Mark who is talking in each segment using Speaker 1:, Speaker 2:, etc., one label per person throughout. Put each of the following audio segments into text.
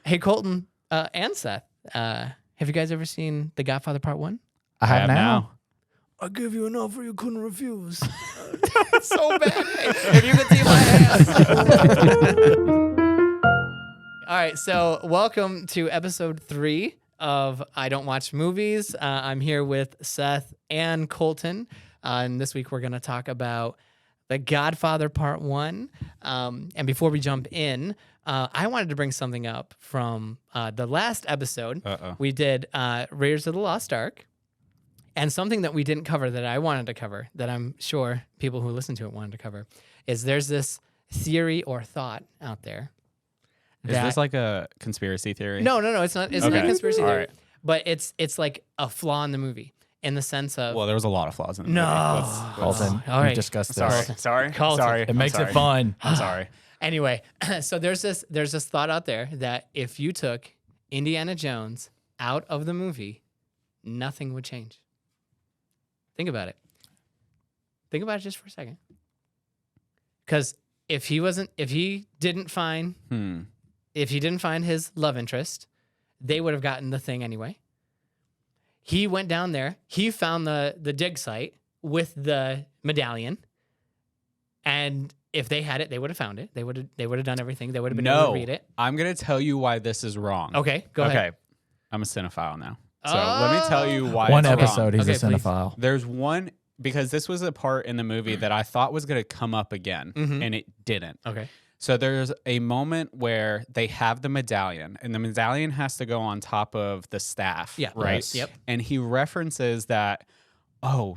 Speaker 1: Hey, Colton and Seth, have you guys ever seen The Godfather Part 1?
Speaker 2: I have now.
Speaker 1: I give you an offer you couldn't refuse. It's so bad. If you could see my hands. All right, so welcome to episode 3 of I Don't Watch Movies. I'm here with Seth and Colton, and this week we're going to talk about The Godfather Part 1. And before we jump in, I wanted to bring something up from the last episode. We did Raiders of the Lost Ark, and something that we didn't cover that I wanted to cover, that I'm sure people who listen to it wanted to cover, is there's this theory or thought out there.
Speaker 3: Is this like a conspiracy theory?
Speaker 1: No, it's not. It's not a conspiracy theory.
Speaker 3: Right.
Speaker 1: But it's like a flaw in the movie, in the sense of...
Speaker 3: Well, there was a lot of flaws in the movie.
Speaker 2: Colton,
Speaker 1: all right.
Speaker 2: we discussed this.
Speaker 3: Sorry.
Speaker 1: Colton.
Speaker 3: Sorry.
Speaker 2: It makes it fun.
Speaker 3: I'm sorry.
Speaker 1: Anyway, so there's this thought out there that if you took Indiana Jones out of the movie, nothing would change. Think about it. Think about it just for a second. Because if he didn't find his love interest, they would have gotten the thing anyway. He went down there. He found the dig site with the medallion, and if they had it, they would have found it. They would have done everything. They would have been able to read it.
Speaker 3: I'm gonna tell you why this is wrong.
Speaker 1: Okay, go ahead.
Speaker 3: Okay, I'm a cinephile now, so let me tell you why.
Speaker 2: One
Speaker 3: it's
Speaker 2: episode,
Speaker 3: wrong.
Speaker 2: he's a cinephile.
Speaker 3: There's one because this was a part in the movie that I thought was gonna come up again, and it didn't.
Speaker 1: Okay.
Speaker 3: So there's a moment where they have the medallion, and the medallion has to go on top of the staff.
Speaker 1: Yeah.
Speaker 3: Right.
Speaker 2: Yes.
Speaker 1: Yep.
Speaker 3: And he references that, I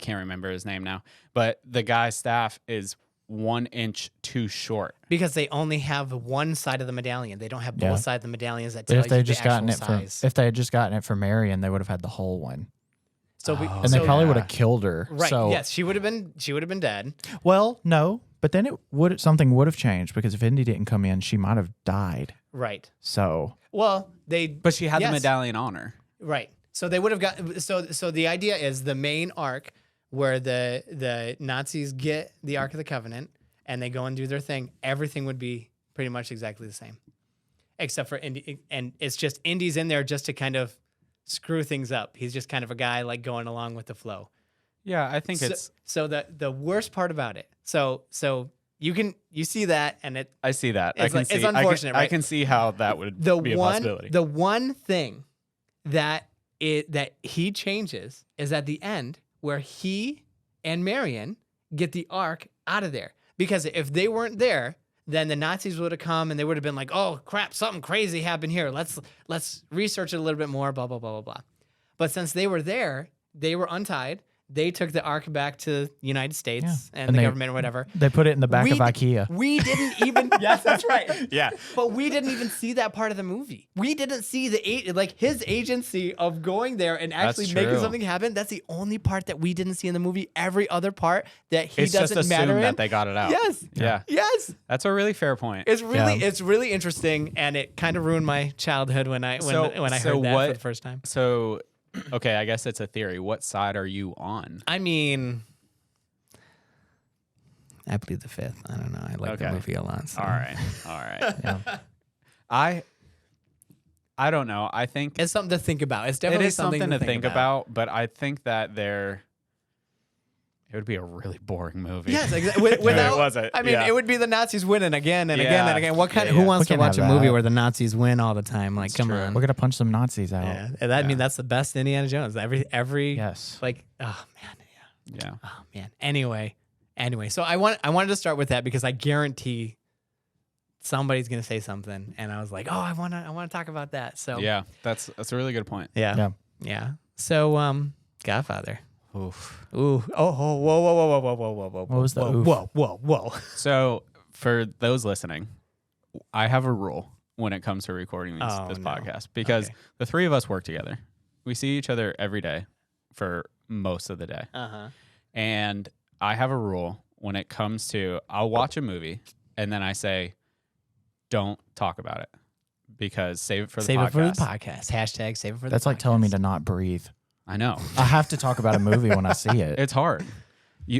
Speaker 3: can't remember his name now, but the guy's staff is 1 inch too short.
Speaker 1: Because they only have one side of the medallion. They don't have both sides of the medallions that tell
Speaker 2: But if they
Speaker 1: you
Speaker 2: had just
Speaker 1: the
Speaker 2: gotten
Speaker 1: actual
Speaker 2: it
Speaker 1: size.
Speaker 2: if they had just gotten it from Marion, they would have had the whole one.
Speaker 1: So
Speaker 2: And they probably would have killed her.
Speaker 1: right.
Speaker 2: So,
Speaker 1: Yes, she would have been dead.
Speaker 2: well, no, but then something would have changed because if Indy didn't come in, she might have died.
Speaker 1: Right.
Speaker 2: So
Speaker 1: Well,
Speaker 3: But she had the medallion on her.
Speaker 1: Right. So they would have got. So the idea is the main arc where the Nazis get the Ark of the Covenant and they go and do their thing. Everything would be pretty much exactly the same, except for Indy, and it's just Indy's in there just to kind of screw things up. He's just kind of a guy like going along with the flow.
Speaker 3: Yeah, I think
Speaker 1: So the worst part about it. So you see that, and it.
Speaker 3: I see that.
Speaker 1: It's it's unfortunate, right?
Speaker 3: I can see how that would be a possibility.
Speaker 1: The one thing that he changes is at the end where he and Marion get the Ark out of there. Because if they weren't there, then the Nazis would have come and they would have been like, "Oh crap, something crazy happened here. Let's research it a little bit more." Blah blah blah blah blah. But since they were there, they were untied. They took the Ark back to the United States and the government or whatever.
Speaker 2: they put it in the back of IKEA.
Speaker 1: We didn't even. Yes, that's right.
Speaker 3: Yeah.
Speaker 1: But we didn't even see that part of the movie. We didn't see his agency of going there and actually
Speaker 3: That's
Speaker 1: making
Speaker 3: true.
Speaker 1: something happen. That's the only part that we didn't see in the movie. Every other part that he
Speaker 3: It's just
Speaker 1: doesn't matter
Speaker 3: assumed
Speaker 1: in.
Speaker 3: that they got it out.
Speaker 1: Yes.
Speaker 3: Yeah.
Speaker 1: Yes.
Speaker 3: That's a really fair point.
Speaker 1: It's really interesting, and it kind of ruined my childhood when I heard that for the first time.
Speaker 3: So, okay, I guess it's a theory. What side are you on?
Speaker 1: I mean, I plead the fifth. I don't know. I like the movie a lot. So.
Speaker 3: All right.
Speaker 2: Yeah.
Speaker 3: I don't know. I think
Speaker 1: It's something to think about. It's definitely
Speaker 3: it is something to think about, but I think that it would be a really boring movie.
Speaker 1: Yes, exactly. Without,
Speaker 3: It wasn't.
Speaker 1: I mean,
Speaker 3: Yeah.
Speaker 1: it would be the Nazis winning again and again
Speaker 3: Yeah.
Speaker 1: and again. What kind?
Speaker 3: Yeah,
Speaker 1: Who
Speaker 3: yeah.
Speaker 1: wants
Speaker 2: We
Speaker 1: to
Speaker 2: can
Speaker 1: watch a
Speaker 2: have
Speaker 1: movie
Speaker 2: that.
Speaker 1: where the Nazis win all the time? Like, come
Speaker 3: true.
Speaker 1: on.
Speaker 2: We're going to punch some Nazis out.
Speaker 1: Yeah, I mean that's the best Indiana Jones. Every
Speaker 2: Yes.
Speaker 1: like, oh man,
Speaker 3: Yeah.
Speaker 1: oh man. Anyway, so I wanted to start with that because I guarantee somebody's gonna say something, and I was like, oh, I want to talk about that. So
Speaker 3: Yeah, that's a really good point.
Speaker 1: yeah. So Godfather.
Speaker 3: Oof.
Speaker 1: Ooh. Oh. Whoa.
Speaker 2: What was the oof?
Speaker 1: Whoa.
Speaker 3: So, for those listening, I have a rule when it comes to recording this
Speaker 1: no.
Speaker 3: podcast because the three of us work together. We see each other every day for most of the day. And I have a rule when it comes to I'll watch a movie and then I say, don't talk about it because save it for the podcast.
Speaker 1: Save it for the podcast. Hashtag save it for the podcast.
Speaker 2: That's like telling me to not breathe.
Speaker 3: I know.
Speaker 2: I have to talk about a movie when I see it.
Speaker 3: It's hard.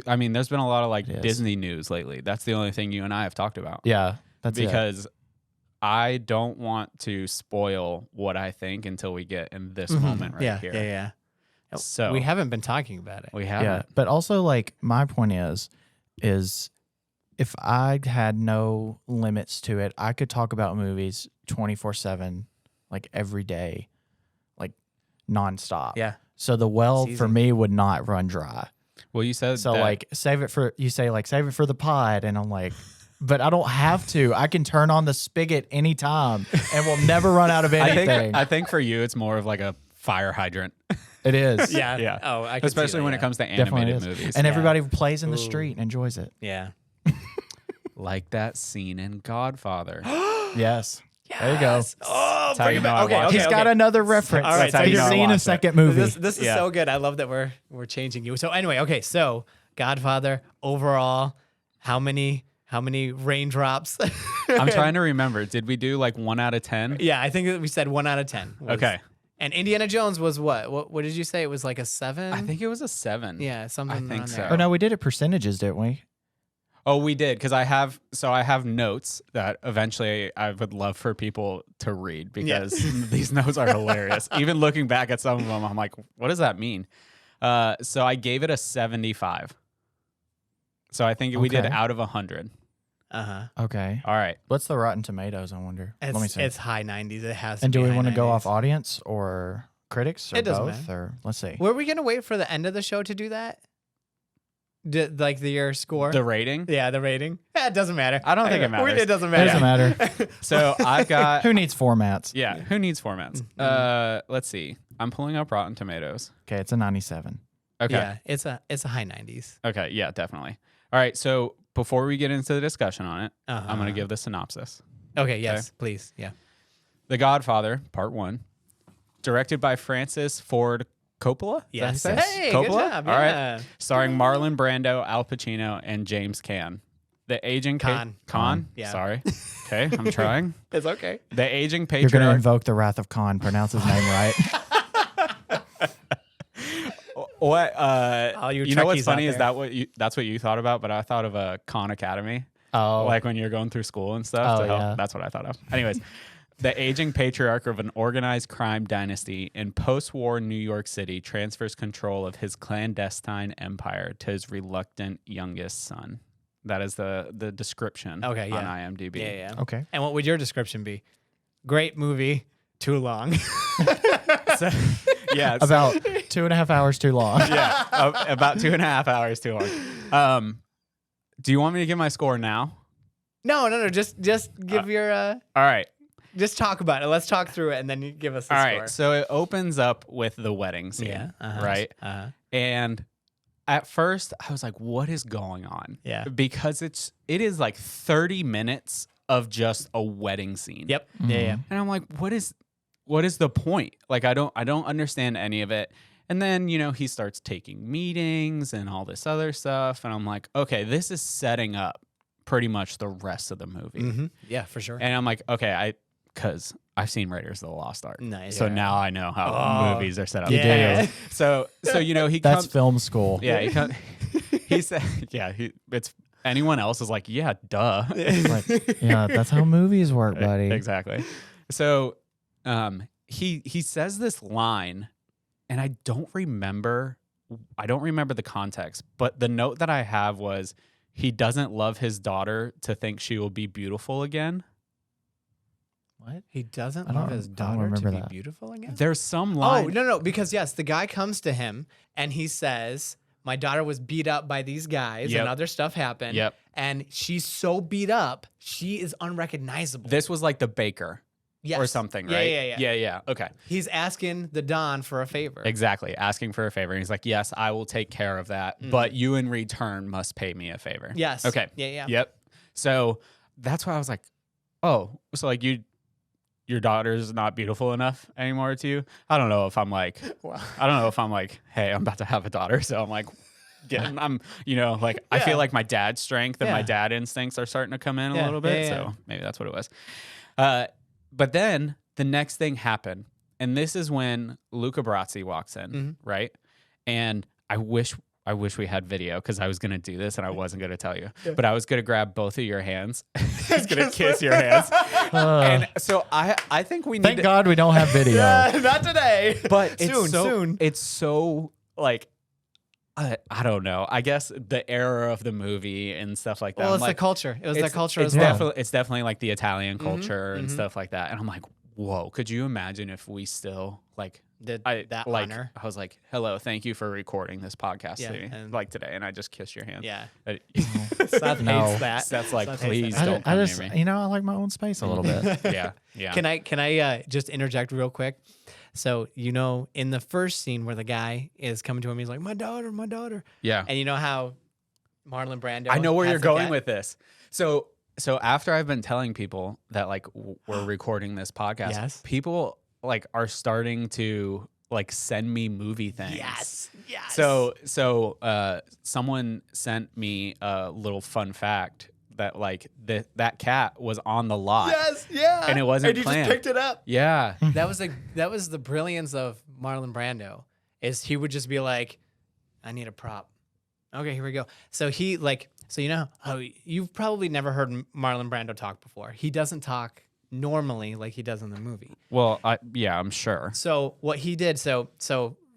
Speaker 3: I mean, there's been a lot of like
Speaker 2: It is.
Speaker 3: Disney news lately. That's the only thing you and I have talked about.
Speaker 2: Yeah, that's
Speaker 3: because I don't want to spoil what I think until we get in this moment right here.
Speaker 1: Yeah.
Speaker 3: So
Speaker 1: we haven't been talking about it.
Speaker 3: We haven't.
Speaker 2: Yeah, but also like my point is if I had no limits to it, I could talk about movies 24/7, like every day, like nonstop.
Speaker 1: Yeah.
Speaker 2: So the well
Speaker 1: It's
Speaker 2: for
Speaker 1: easy.
Speaker 2: me would not run dry.
Speaker 3: Well, you said
Speaker 2: So
Speaker 3: that,
Speaker 2: like save it for the pod, and I'm like, but I don't have to. I can turn on the spigot anytime, and we'll never run out of anything.
Speaker 3: I think for you, it's more of like a fire hydrant.
Speaker 2: It is.
Speaker 1: Yeah.
Speaker 3: Yeah.
Speaker 1: Oh, I can see
Speaker 3: Especially
Speaker 1: that,
Speaker 3: when
Speaker 1: yeah.
Speaker 3: it comes to
Speaker 2: Definitely
Speaker 3: animated
Speaker 2: is.
Speaker 3: movies.
Speaker 2: And
Speaker 1: Yeah.
Speaker 2: everybody plays in the
Speaker 1: Ooh.
Speaker 2: street and enjoys it.
Speaker 1: Yeah.
Speaker 3: Like that scene in Godfather.
Speaker 2: Yes. There you go.
Speaker 1: Oh,
Speaker 3: That's how you know I watched
Speaker 2: He's
Speaker 3: it.
Speaker 2: got another reference.
Speaker 1: All right,
Speaker 2: That's
Speaker 1: so
Speaker 2: how
Speaker 1: you
Speaker 2: he's
Speaker 1: know I
Speaker 2: seen a
Speaker 3: watched it.
Speaker 2: second movie.
Speaker 1: This is
Speaker 3: Yeah.
Speaker 1: so good. I love that we're changing you. So anyway, okay. So Godfather overall, how many raindrops?
Speaker 3: I'm trying to remember. Did we do like 1 out of 10?
Speaker 1: Yeah, I think that we said 1 out of 10. was-
Speaker 3: Okay.
Speaker 1: And Indiana Jones was what? What did you say? It was like a 7?
Speaker 3: I think it was a 7.
Speaker 1: Yeah, something.
Speaker 3: I think
Speaker 1: around
Speaker 3: so.
Speaker 1: there.
Speaker 2: Oh no, we did it percentages, didn't we?
Speaker 3: Oh, we did, because I have notes that eventually I would love for people to read because these notes are hilarious. Even looking back at some of them, I'm like, what does that mean? So I gave it a 75. So I think we did
Speaker 2: Okay.
Speaker 3: out of 100.
Speaker 2: Okay.
Speaker 3: All right.
Speaker 2: What's the Rotten Tomatoes? I wonder. Let me see.
Speaker 1: It's high 90s. It has.
Speaker 2: And
Speaker 1: to
Speaker 2: do
Speaker 1: be
Speaker 2: we
Speaker 1: high
Speaker 2: want to go
Speaker 1: 90s.
Speaker 2: off audience or critics or
Speaker 1: It doesn't
Speaker 2: both?
Speaker 1: matter.
Speaker 2: Or let's see.
Speaker 1: Were we gonna wait for the end of the show to do that? Like your score?
Speaker 3: The rating.
Speaker 1: Yeah, the rating. It doesn't matter.
Speaker 3: I don't think it matters.
Speaker 1: It doesn't
Speaker 2: It
Speaker 1: matter.
Speaker 2: doesn't matter.
Speaker 3: So I've got.
Speaker 2: Who needs formats?
Speaker 3: Yeah. Who needs formats? Let's see. I'm pulling up Rotten Tomatoes.
Speaker 2: Okay, it's a 97.
Speaker 3: Okay.
Speaker 1: Yeah, it's a high 90s.
Speaker 3: Okay. Yeah, definitely. All right. So before we get into the discussion on it, I'm going to
Speaker 1: Uh-huh.
Speaker 3: give the synopsis.
Speaker 1: Okay, yes, please. Yeah.
Speaker 3: The Godfather, Part 1, directed by Francis Ford Coppola. Is that how you say it?
Speaker 1: Hey,
Speaker 3: Coppola?
Speaker 1: good job.
Speaker 3: All right.
Speaker 1: Yeah.
Speaker 3: Starring Marlon Brando, Al Pacino, and James Caan. The aging
Speaker 1: Khan.
Speaker 3: Khan.
Speaker 1: Yeah.
Speaker 3: Sorry. Okay, I'm trying.
Speaker 1: It's okay.
Speaker 3: The aging
Speaker 2: You're going to
Speaker 3: patriarch.
Speaker 2: invoke the wrath of Khan. Pronounce his name right.
Speaker 3: What?
Speaker 1: All you
Speaker 3: know what's
Speaker 1: Trekkies
Speaker 3: funny
Speaker 1: out
Speaker 3: is
Speaker 1: there.
Speaker 3: that's what you thought about, but I thought of a Khan Academy.
Speaker 2: Oh,
Speaker 3: Like when you're going through school and stuff.
Speaker 2: Oh,
Speaker 3: to help.
Speaker 2: yeah.
Speaker 3: That's what I thought of. Anyways, the aging patriarch of an organized crime dynasty in post-war New York City transfers control of his clandestine empire to his reluctant youngest son. That is the description
Speaker 1: Okay,
Speaker 3: on
Speaker 1: yeah.
Speaker 3: IMDb.
Speaker 1: Yeah.
Speaker 2: okay.
Speaker 1: And what would your description be? Great movie, too long.
Speaker 3: So, yeah.
Speaker 2: About 2.5 hours too long.
Speaker 3: yeah. About 2.5 hours too long. Do you want me to give my score now?
Speaker 1: No. Just give your.
Speaker 3: All right.
Speaker 1: Just talk about it. Let's talk through it, and then you give us the
Speaker 3: All
Speaker 1: score.
Speaker 3: right. So it opens up with the wedding scene.
Speaker 1: Yeah.
Speaker 3: Right. And at first, I was like, "What is going on?"
Speaker 1: Yeah.
Speaker 3: Because it is like 30 minutes of just a wedding scene.
Speaker 1: Yep. Yeah.
Speaker 3: And I'm like, "What is the point?" Like, I don't understand any of it. And then he starts taking meetings and all this other stuff, and I'm like, "Okay, this is setting up pretty much the rest of the movie."
Speaker 1: Mm-hmm. Yeah, for sure.
Speaker 3: And I'm like, "Okay, because I've seen Raiders of the Lost Ark,
Speaker 1: Nice.
Speaker 3: so
Speaker 1: Yeah.
Speaker 3: now I know how
Speaker 1: Oh,
Speaker 3: movies are set up."
Speaker 2: You do.
Speaker 1: Yeah.
Speaker 3: So he
Speaker 2: That's
Speaker 3: comes.
Speaker 2: film school.
Speaker 3: Yeah, he said, yeah, it's anyone else is like, yeah, duh.
Speaker 2: Like, yeah, that's how movies work, buddy.
Speaker 3: Exactly. So, he says this line, and I don't remember the context, but the note that I have was he doesn't love his daughter to think she will be beautiful again.
Speaker 1: What? He doesn't
Speaker 2: I don't-
Speaker 1: love his
Speaker 2: I don't
Speaker 1: daughter to
Speaker 2: remember
Speaker 1: be
Speaker 2: that.
Speaker 1: beautiful again?
Speaker 3: There's some line.
Speaker 1: Oh, no, because yes, the guy comes to him and he says, my daughter was beat up by these guys
Speaker 3: Yep.
Speaker 1: and other stuff happened.
Speaker 3: Yep.
Speaker 1: And she's so beat up, she is unrecognizable.
Speaker 3: This was like the baker
Speaker 1: Yes.
Speaker 3: or something,
Speaker 1: Yeah,
Speaker 3: right?
Speaker 1: yeah.
Speaker 3: Yeah. Okay.
Speaker 1: He's asking the Don for a favor.
Speaker 3: Exactly. Asking for a favor. And he's like, yes, I will take care of that, but you in return must pay me a favor.
Speaker 1: Yes.
Speaker 3: Okay.
Speaker 1: Yeah.
Speaker 3: Yep. So that's why I was like, oh, so like your daughter's not beautiful enough anymore to you? I don't know if I'm like, hey, I'm about to have a daughter. So I'm like, I
Speaker 1: Yeah.
Speaker 3: feel like my dad's strength and my
Speaker 1: Yeah.
Speaker 3: dad instincts are starting to come in a
Speaker 1: Yeah,
Speaker 3: little bit.
Speaker 1: yeah,
Speaker 3: So
Speaker 1: yeah.
Speaker 3: maybe that's what it was. But then the next thing happened. And this is when Luca Brasi walks in,
Speaker 1: Mhm.
Speaker 3: right? And I wish we had video because I was going to do this and I wasn't going to tell you. But I was going to grab both of your hands. I was going to kiss your hands. And so I think we need
Speaker 2: Thank God we don't have video.
Speaker 1: Not today.
Speaker 3: but
Speaker 1: soon.
Speaker 3: It's so like I don't know. I guess the era of the movie and stuff like that.
Speaker 1: Well,
Speaker 3: I'm
Speaker 1: it's
Speaker 3: like,
Speaker 1: the culture. It was the culture
Speaker 3: it's
Speaker 1: as well.
Speaker 3: definitely it's definitely like the Italian culture and stuff like that. And I'm like, whoa, could you imagine if we still like
Speaker 1: Did that
Speaker 3: like
Speaker 1: honor.
Speaker 3: I was like, hello, thank you for recording this podcast
Speaker 1: Yeah,
Speaker 3: today,
Speaker 1: and-
Speaker 3: like today, and I just kissed your hand.
Speaker 1: Yeah.
Speaker 3: Seth
Speaker 2: No.
Speaker 1: hates that.
Speaker 3: Seth's like,
Speaker 1: Seth hates
Speaker 3: please
Speaker 1: that.
Speaker 3: don't
Speaker 2: I
Speaker 3: come
Speaker 2: just,
Speaker 3: near me.
Speaker 2: you know, I like my own space a little bit.
Speaker 3: Yeah, yeah.
Speaker 1: Can I just interject real quick? So, in the first scene where the guy is coming to him, he's like, my daughter.
Speaker 3: Yeah.
Speaker 1: And you know how Marlon Brando.
Speaker 3: I know where
Speaker 1: has
Speaker 3: you're
Speaker 1: the
Speaker 3: going
Speaker 1: cat?
Speaker 3: with this. So after I've been telling people that like we're recording this podcast,
Speaker 1: Yes.
Speaker 3: people like are starting to like send me movie things.
Speaker 1: Yes.
Speaker 3: So someone sent me a little fun fact that like that cat was on the lot.
Speaker 1: Yes. Yeah.
Speaker 3: And it wasn't
Speaker 1: And you
Speaker 3: planned.
Speaker 1: just picked it up.
Speaker 3: Yeah.
Speaker 1: That was the brilliance of Marlon Brando, is he would just be like, I need a prop. Okay, here we go. So you've probably never heard Marlon Brando talk before. He doesn't talk normally like he does in the movie.
Speaker 3: Well, I'm sure.
Speaker 1: So what he did, so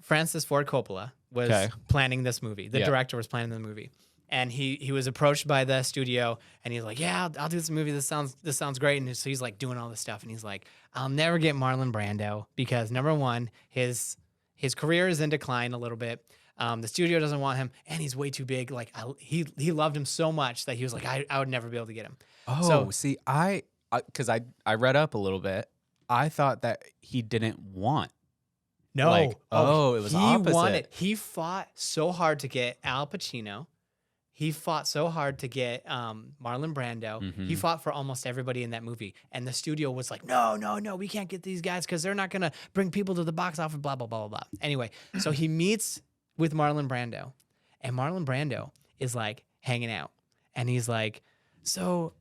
Speaker 1: Francis Ford Coppola was
Speaker 3: Okay.
Speaker 1: planning this movie. The
Speaker 3: Yeah.
Speaker 1: director was planning the movie. And he was approached by the studio, and he's like, "Yeah, I'll do this movie. This sounds great." And so he's like doing all this stuff, and he's like, "I'll never get Marlon Brando because number one, his career is in decline a little bit. The studio doesn't want him, and he's way too big. Like he loved him so much that he was like, I would never be able to get him."
Speaker 3: Oh,
Speaker 1: So-
Speaker 3: see, because I read up a little bit. I thought that he didn't want.
Speaker 1: No,
Speaker 3: Like, it was
Speaker 1: he
Speaker 3: opposite.
Speaker 1: He fought so hard to get Al Pacino. He fought so hard to get Marlon Brando.
Speaker 3: Mm-hmm.
Speaker 1: He fought for almost everybody in that movie. And the studio was like, no, we can't get these guys because they're not going to bring people to the box office, blah, blah, blah, blah, blah. Anyway, so he meets with Marlon Brando. And Marlon Brando is like hanging out. And he's like, so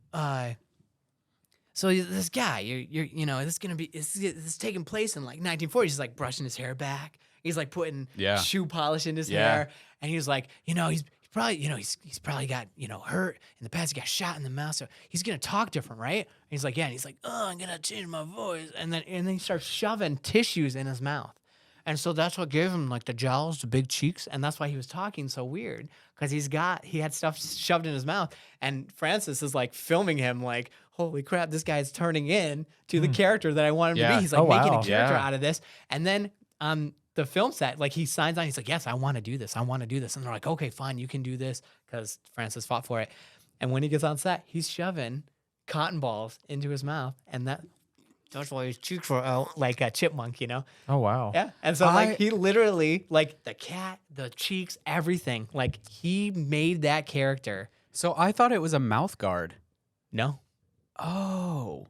Speaker 1: this guy, this is taking place in like 1940s. He's like brushing his hair back. He's like putting shoe polish in his hair. And he's like, he's probably got, hurt in the past. He got shot in the mouth. So he's going to talk different, right? And he's like, yeah. And he's like, I'm going to change my voice. And then he starts shoving tissues in his mouth. And so that's what gave him like the jowls, the big cheeks. And that's why he was talking so weird, because he had stuff shoved in his mouth. And Francis is like filming him like, holy crap, this guy's turning in to the character that I want him to be. He's like making a character out of this. And then the film set, like he signs on, he's like, yes, I want to do this. And they're like, okay, fine, you can do this, because Francis fought for it. And when he gets on set, he's shoving cotton balls into his mouth. And that's why his cheeks were out like a chipmunk,
Speaker 2: Oh, wow.
Speaker 1: Yeah. And so like he literally, like the cat, the cheeks, everything, like he made that character.
Speaker 3: So I thought it was a mouth guard.
Speaker 1: No.
Speaker 3: Oh,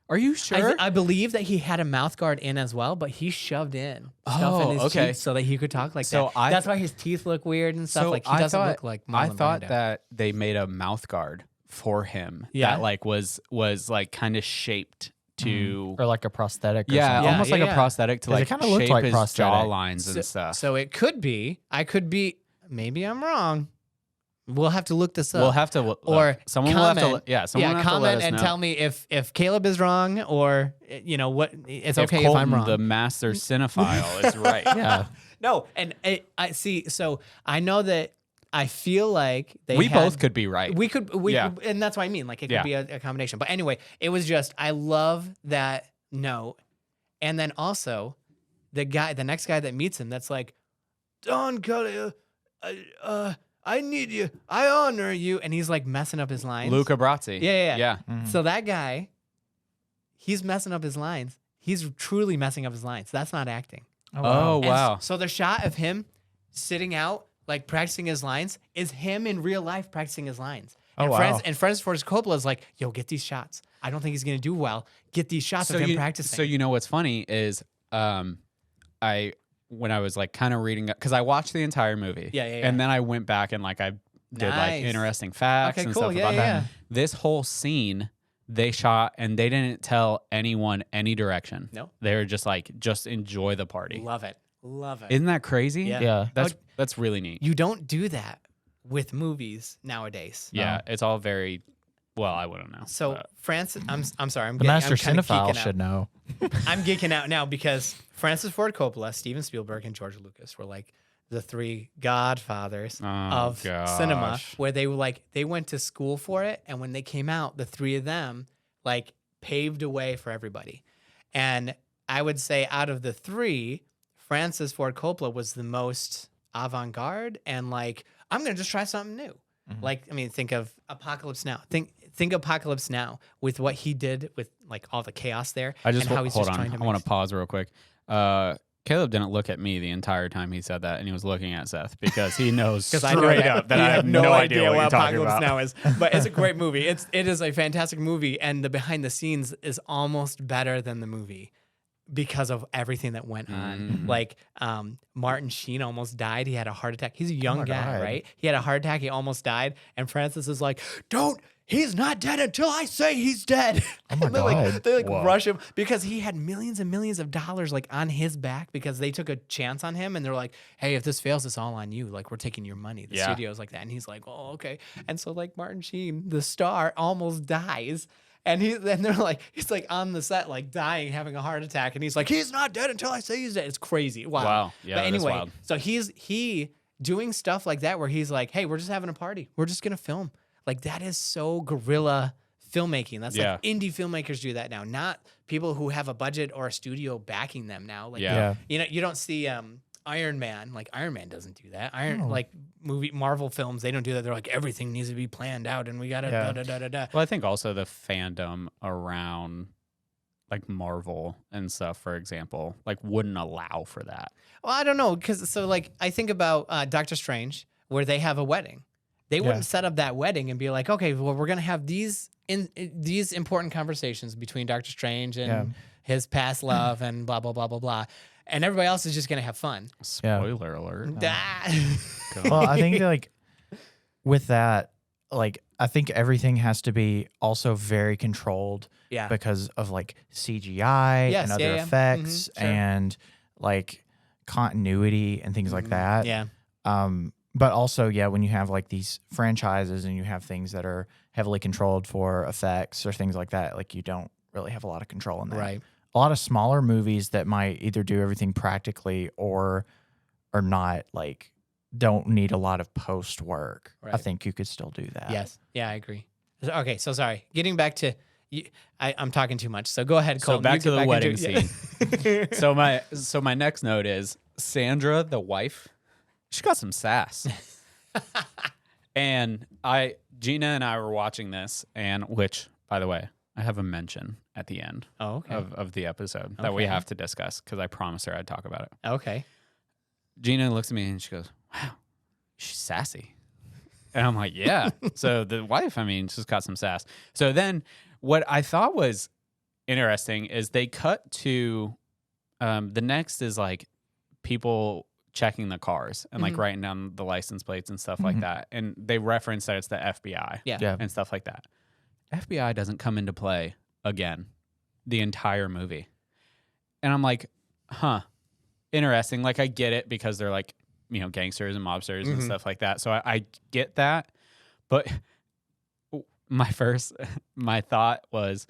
Speaker 3: are you sure?
Speaker 1: I believe that he had a mouth guard in as well, but he shoved in stuff in his cheeks so that he could talk like
Speaker 3: So
Speaker 1: that. That's why his teeth look weird and stuff.
Speaker 3: So
Speaker 1: Like he doesn't look like Marlon
Speaker 3: I thought
Speaker 1: Brando.
Speaker 3: that they made a mouth guard for him.
Speaker 1: Yeah.
Speaker 3: That like was like kind of shaped to.
Speaker 2: Or like a prosthetic or
Speaker 3: Yeah,
Speaker 2: something.
Speaker 3: almost like
Speaker 1: yeah.
Speaker 3: a prosthetic to
Speaker 2: 'Cause it
Speaker 3: like
Speaker 2: kinda looked
Speaker 3: shape
Speaker 2: like
Speaker 3: his
Speaker 2: prosthetic.
Speaker 3: jaw lines and stuff.
Speaker 1: So it could be. Maybe I'm wrong. We'll have to look this up.
Speaker 3: We'll have to look.
Speaker 1: Or
Speaker 3: someone
Speaker 1: comment,
Speaker 3: will have to. Someone will have to let
Speaker 1: comment
Speaker 3: us
Speaker 1: and
Speaker 3: know.
Speaker 1: tell me if Caleb is wrong, or what. It's
Speaker 3: if
Speaker 1: okay
Speaker 3: Colton,
Speaker 1: if I'm wrong.
Speaker 3: the master cinephile, is right.
Speaker 2: Yeah.
Speaker 1: No, and I see. So I know that I feel like
Speaker 3: We both could be right.
Speaker 1: We could.
Speaker 3: Yeah.
Speaker 1: And that's what I mean. Like it could
Speaker 3: Yeah.
Speaker 1: be a combination. But anyway, it was just I love that note, and then also the next guy that meets him, that's like, Don Cully, I need you. I honor you. And he's like messing up his lines.
Speaker 3: Luca Brasi.
Speaker 1: Yeah.
Speaker 2: Mhm.
Speaker 1: So that guy, he's messing up his lines. He's truly messing up his lines. That's not acting.
Speaker 3: Oh,
Speaker 1: And
Speaker 3: wow.
Speaker 1: so the shot of him sitting out, like practicing his lines, is him in real life practicing his lines.
Speaker 2: Oh,
Speaker 1: And
Speaker 2: wow.
Speaker 1: Francis Ford Coppola is like, yo, get these shots. I don't think he's going to do well. Get these shots of him practicing.
Speaker 3: So you know what's funny is when I was like kind of reading up, because I watched the entire movie.
Speaker 1: Yeah.
Speaker 3: And then I went back and like I did like
Speaker 1: Nice.
Speaker 3: interesting facts
Speaker 1: Okay,
Speaker 3: and
Speaker 1: cool.
Speaker 3: stuff
Speaker 1: Yeah,
Speaker 3: about
Speaker 1: yeah.
Speaker 3: that. This whole scene they shot and they didn't tell anyone any direction.
Speaker 1: No.
Speaker 3: They were just like, just enjoy the party.
Speaker 1: Love it.
Speaker 3: Isn't that crazy?
Speaker 1: Yeah.
Speaker 2: Yeah.
Speaker 3: That's really neat.
Speaker 1: You don't do that with movies nowadays.
Speaker 3: Yeah, it's all very Well, I wouldn't know.
Speaker 1: So
Speaker 3: but-
Speaker 1: Francis, I'm sorry,
Speaker 2: The master
Speaker 1: I'm kinda
Speaker 2: cinephile
Speaker 1: geeking out.
Speaker 2: should know.
Speaker 1: I'm geeking out now because Francis Ford Coppola, Steven Spielberg, and George Lucas were like the three godfathers of cinema, where they were like, they went to school for it. And when they came out, the three of them like paved a way for everybody. And I would say out of the three, Francis Ford Coppola was the most avant-garde and like, I'm going to just try something new. Like, I mean, think of Apocalypse Now. Think Apocalypse Now with what he did with like all the chaos there.
Speaker 3: I just
Speaker 1: and how he's
Speaker 3: hold
Speaker 1: just
Speaker 3: on.
Speaker 1: trying to
Speaker 3: I want to pause real quick. Caleb didn't look at me the entire time he said that, and he was looking at Seth because he knows straight up that I have no idea what you're talking
Speaker 1: Apocalypse
Speaker 3: about.
Speaker 1: Now is. But it's a great movie. It is a fantastic movie, and the behind the scenes is almost better than the movie because of everything that went on. Like Martin Sheen almost died. He had a heart attack. He's a young guy,
Speaker 2: God.
Speaker 1: right? He had a heart attack. He almost died. And Francis is like, he's not dead until I say he's dead.
Speaker 2: Oh my
Speaker 1: And
Speaker 2: God.
Speaker 1: they
Speaker 3: Whoa.
Speaker 1: rush him because he had millions and millions of dollars like on his back because they took a chance on him and they're like, hey, if this fails, it's all on you. Like, we're taking your money. The studio's like that. And he's like, oh, okay. And so like Martin Sheen, the star, almost dies. And they're like, he's like on the set, like dying, having a heart attack. And he's like, he's not dead until I say he's dead. It's crazy. Wow.
Speaker 3: Yeah,
Speaker 1: But
Speaker 3: that is
Speaker 1: anyway,
Speaker 3: wild.
Speaker 1: so he doing stuff like that where he's like, hey, we're just having a party. We're just going to film. Like, that is so guerrilla filmmaking. That's like indie filmmakers do that now, not people who have a budget or a studio backing them now. Like, you know, you don't see Iron Man. Like, Iron Man doesn't do that. Like Marvel films, they don't do that. They're like, everything needs to be planned out and we got to da.
Speaker 3: Well, I think also the fandom around like Marvel and stuff, for example, like wouldn't allow for that.
Speaker 1: Well, I don't know. Because so like, I think about Doctor Strange where they have a wedding. They wouldn't set up that wedding and be like, okay, well, we're going to have these important conversations between Doctor Strange and his past love and blah, blah, blah, blah, blah. And everybody else is just going to have fun.
Speaker 3: Spoiler alert.
Speaker 2: Well, I think like with that, like I think everything has to be also very controlled because of like CGI and other effects and like continuity and things like that.
Speaker 1: Yeah.
Speaker 2: But also, when you have like these franchises and you have things that are heavily controlled for effects or things like that, like you don't really have a lot of control in that.
Speaker 1: Right.
Speaker 2: A lot of smaller movies that might either do everything practically or not, like don't need a lot of post work. I think you could still do that.
Speaker 1: Yes. Yeah, I agree. Okay, so sorry. Getting back to, I'm talking too much. So go ahead, Colton.
Speaker 3: So back
Speaker 1: You
Speaker 3: to
Speaker 1: get
Speaker 3: the wedding
Speaker 1: into-
Speaker 3: scene. So my next note is Sandra, the wife. She got some sass. And Gina and I were watching this, and which, by the way, I have a mention at the end of the episode that we have to discuss because I promised her I'd talk about it.
Speaker 1: Okay.
Speaker 3: Gina looks at me and she goes, wow, she's sassy. And I'm like, yeah. So the wife, I mean, she's got some sass. So then what I thought was interesting is they cut to the next is like people checking the cars and like writing down the license plates and stuff like that. And they reference that it's the FBI and stuff like that. FBI doesn't come into play again the entire movie. And I'm like, interesting. Like I get it because they're like, you know, gangsters and mobsters and stuff like that. So I get that. But my thought was,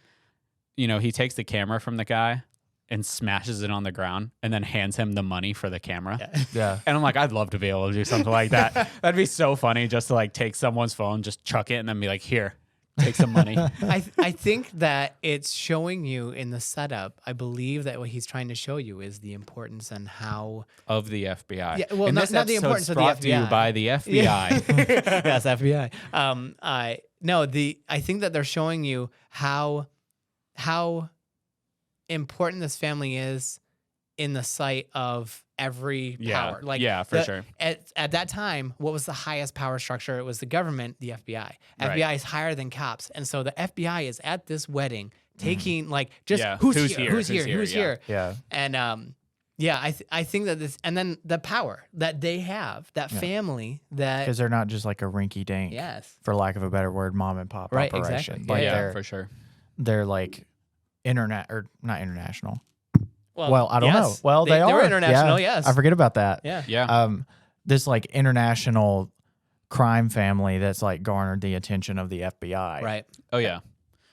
Speaker 3: you know, he takes the camera from the guy and smashes it on the ground and then hands him the money for the camera.
Speaker 2: Yeah.
Speaker 3: And I'm like, I'd love to be able to do something like that. That'd be so funny just to like take someone's phone, just chuck it and then be like, here, take some money.
Speaker 1: I think that it's showing you in the setup. I believe that what he's trying to show you is the importance and how
Speaker 3: Of the FBI.
Speaker 1: Yeah, well,
Speaker 3: And
Speaker 1: not
Speaker 3: this
Speaker 1: the importance of the
Speaker 3: brought to you
Speaker 1: FBI.
Speaker 3: by the FBI.
Speaker 1: yes, FBI. I think that they're showing you how important this family is in the sight of every power. Like
Speaker 3: for sure.
Speaker 1: At that time, what was the highest power structure? It was the government, the FBI. FBI is higher than cops. And so the FBI is at this wedding taking like just who's here.
Speaker 2: Yeah.
Speaker 1: And I think that this, and then the power that they have, that family that,
Speaker 2: Because they're not just like a rinky dink, for lack of a better word, mom and pop operation.
Speaker 1: Exactly.
Speaker 2: Like
Speaker 1: Yeah,
Speaker 3: for sure.
Speaker 2: They're like not international. Well, I don't know. Well, they
Speaker 1: were
Speaker 2: are
Speaker 1: international.
Speaker 2: Yeah.
Speaker 1: Yes,
Speaker 2: I forget about that.
Speaker 1: Yeah.
Speaker 3: Yeah.
Speaker 2: This like international crime family that's like garnered the attention of the FBI.
Speaker 1: Right.
Speaker 3: Oh yeah,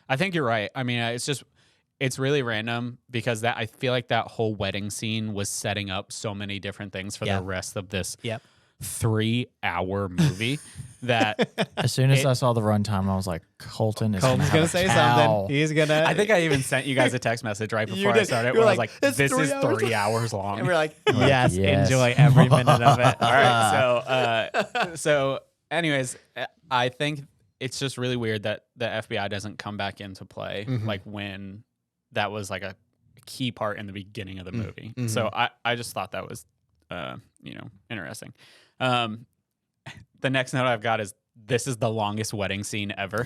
Speaker 3: I think you're right. I mean, it's really random because I feel like that whole wedding scene was setting up so many different things for the rest of this 3-hour movie. That
Speaker 2: as soon as I saw the runtime, I was like, Colton's
Speaker 1: gonna say something. He's gonna.
Speaker 3: I think I even sent you guys a text message right before I started. Where I was like, "This is 3 hours long."
Speaker 1: And we're like, yes, enjoy every minute of it.
Speaker 3: All right. So, anyways, I think it's just really weird that the FBI doesn't come back into play, like when that was like a key part in the beginning of the movie. So I just thought that was, interesting. The next note I've got is this is the longest wedding scene ever.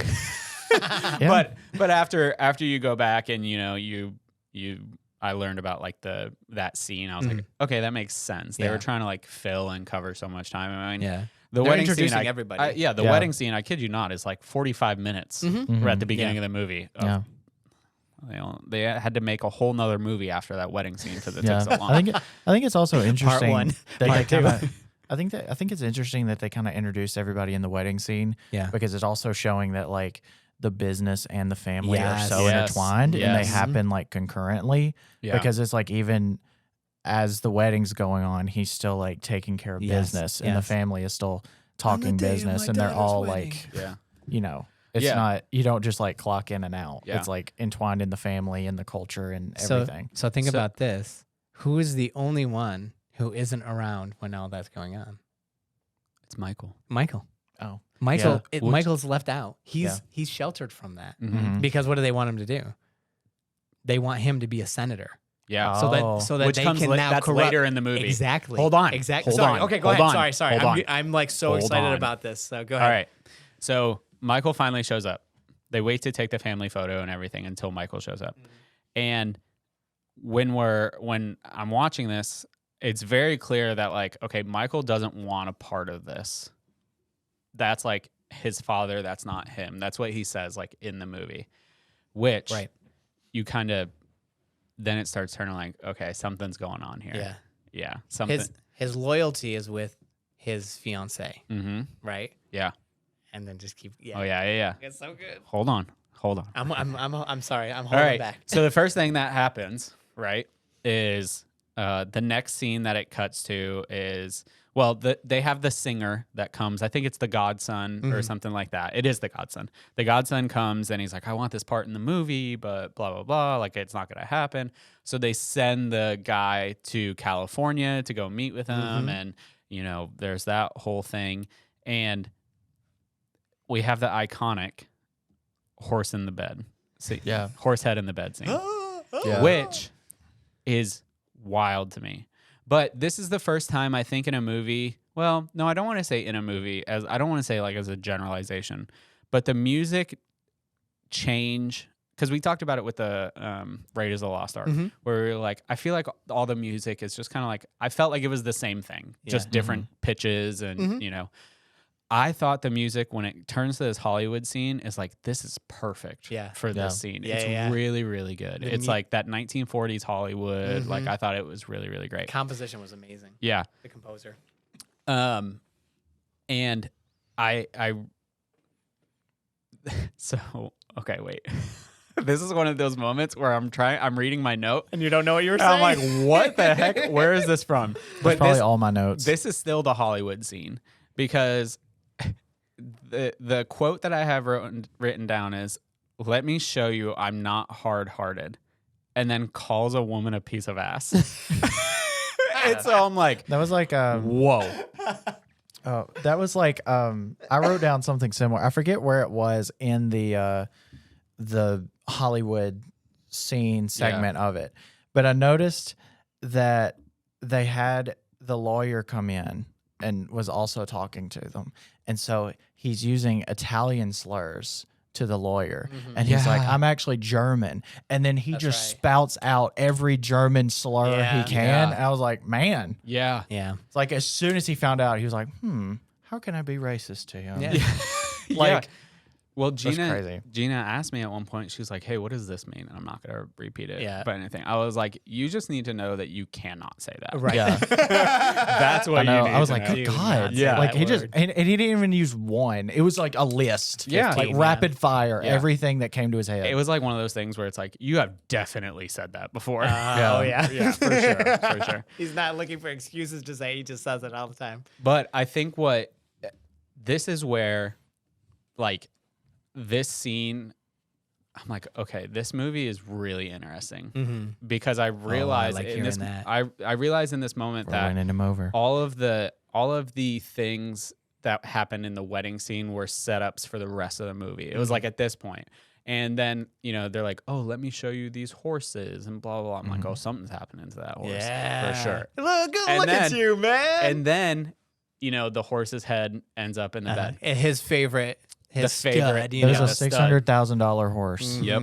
Speaker 3: But after you go back and I learned about like that scene. I was like, okay, that makes sense. They were trying to like fill and cover so much time. I mean, the wedding
Speaker 1: introducing
Speaker 3: scene,
Speaker 1: everybody.
Speaker 3: The wedding scene, I kid you not, is like 45 minutes. We're at the beginning of the movie. They had to make a whole nother movie after that wedding scene because it took so long.
Speaker 2: I think it's also interesting
Speaker 1: one.
Speaker 2: that
Speaker 1: Part
Speaker 2: they
Speaker 1: two.
Speaker 2: kind of. I think it's interesting that they kind of introduced everybody in the wedding scene.
Speaker 1: Yeah.
Speaker 2: Because it's also showing that like the business and the family are so
Speaker 3: Yes.
Speaker 2: intertwined and they
Speaker 3: Yes.
Speaker 2: happen like concurrently.
Speaker 3: Yeah.
Speaker 2: Because it's like even as the wedding's going on, he's still like taking care of business and the family is still talking business and they're all like, it's not, you don't just like clock in and out.
Speaker 3: Yeah.
Speaker 2: It's like entwined in the family and the culture and everything.
Speaker 1: So think about this. Who is the only one who isn't around when all that's going on?
Speaker 3: It's Michael.
Speaker 1: Michael.
Speaker 2: Oh.
Speaker 1: Michael's left out. He's sheltered from that. Because what do they want him to do? They want him to be a senator.
Speaker 3: Yeah.
Speaker 1: So that
Speaker 3: Which
Speaker 1: they
Speaker 3: comes
Speaker 1: can now
Speaker 3: that's
Speaker 1: corrupt.
Speaker 3: later in the movie.
Speaker 1: Exactly.
Speaker 3: Hold on.
Speaker 1: Exactly.
Speaker 3: Hold
Speaker 1: Sorry.
Speaker 3: on.
Speaker 1: Okay, go
Speaker 3: Hold
Speaker 1: ahead.
Speaker 3: on.
Speaker 1: Sorry.
Speaker 3: Hold on.
Speaker 1: I'm like so
Speaker 3: Hold
Speaker 1: excited
Speaker 3: on.
Speaker 1: about this. So go ahead.
Speaker 3: All right. So Michael finally shows up. They wait to take the family photo and everything until Michael shows up. And when I'm watching this, it's very clear that like, okay, Michael doesn't want a part of this. That's like his father. That's not him. That's what he says like in the movie, which you kind of, then it starts turning like, okay, something's going on here.
Speaker 1: Yeah.
Speaker 3: Yeah. Something.
Speaker 1: His loyalty is with his fiance, right?
Speaker 3: Yeah.
Speaker 1: And then just keep.
Speaker 3: Oh yeah.
Speaker 1: It's so good.
Speaker 3: Hold on.
Speaker 1: I'm sorry. I'm
Speaker 3: All
Speaker 1: holding
Speaker 3: right.
Speaker 1: back.
Speaker 3: So the first thing that happens, right, is the next scene that it cuts to is, well, they have the singer that comes. I think it's the godson or something like that. It is the godson. The godson comes and he's like, I want this part in the movie, but blah, blah, blah. Like, it's not going to happen. So they send the guy to California to go meet with him. And, there's that whole thing. And we have the iconic horse in the bed. Horse head in the bed scene. Which is wild to me. But this is the first time I think in a movie, well, no, I don't want to say in a movie, as I don't want to say like as a generalization, but the music change, because we talked about it with the Raiders of the Lost Ark, where we were like, I feel like all the music is just kind of like, I felt like it was the same thing, just different pitches and, I thought the music, when it turns to this Hollywood scene, is like, this is perfect for this scene. It's really, really good. It's like that 1940s Hollywood. Like, I thought it was really, really great.
Speaker 1: Composition was amazing.
Speaker 3: Yeah.
Speaker 1: The composer.
Speaker 3: And I so, okay, wait. This is one of those moments where I'm reading my note.
Speaker 1: And you don't know what you were
Speaker 3: And
Speaker 1: saying?
Speaker 3: I'm like, what the heck? Where is this from?
Speaker 2: That's probably all my notes.
Speaker 3: This is still the Hollywood scene because the quote that I have written down is, let me show you I'm not hard-hearted, and then calls a woman a piece of ass. And so I'm like,
Speaker 2: that was like
Speaker 3: whoa.
Speaker 2: That was like I wrote down something similar. I forget where it was in the Hollywood scene segment of it, but I noticed that they had the lawyer come in and was also talking to them, and so he's using Italian slurs to the lawyer, and he's like, I'm actually German, and then he just spouts out every German slur he can. And I was like, man,
Speaker 3: yeah.
Speaker 2: It's like as soon as he found out, he was like, how can I be racist to him?
Speaker 1: Yeah.
Speaker 2: Like,
Speaker 3: Well,
Speaker 2: crazy.
Speaker 3: Gina asked me at one point, she was like, hey, what does this mean? And I'm not going to repeat it by anything. I was like, you just need to know that you cannot say that.
Speaker 1: Right.
Speaker 2: Yeah.
Speaker 3: That's what
Speaker 2: I know.
Speaker 3: you need
Speaker 2: I was
Speaker 3: to
Speaker 2: like,
Speaker 3: know.
Speaker 2: good God.
Speaker 1: Yeah.
Speaker 2: Like he just,
Speaker 1: word.
Speaker 2: and he didn't even use one. It was like a list.
Speaker 3: Yeah.
Speaker 2: Like
Speaker 1: 15,
Speaker 2: rapid fire,
Speaker 3: Yeah.
Speaker 2: everything that came to his head.
Speaker 3: It was like one of those things where it's like, you have definitely said that before.
Speaker 1: Oh, yeah.
Speaker 3: Yeah, for sure. For sure.
Speaker 1: He's not looking for excuses to say. He just says it all the time.
Speaker 3: But I think this is where, like, this scene, I'm like, okay, this movie is really interesting because I realized
Speaker 1: like
Speaker 3: in this,
Speaker 1: hearing that.
Speaker 3: I realized in this moment
Speaker 2: We're
Speaker 3: that
Speaker 2: winning him over.
Speaker 3: all of the things that happened in the wedding scene were setups for the rest of the movie. It was like at this point. And then, they're like, oh, let me show you these horses and blah, blah, blah. I'm like, oh, something's happening to that horse for sure.
Speaker 1: Look at you, man.
Speaker 3: And then, the horse's head ends up in the bed.
Speaker 1: And his favorite. His
Speaker 3: favorite,
Speaker 1: stud,
Speaker 2: It was
Speaker 3: know,
Speaker 2: a
Speaker 3: the stud.
Speaker 2: $600,000 horse.
Speaker 3: Yep.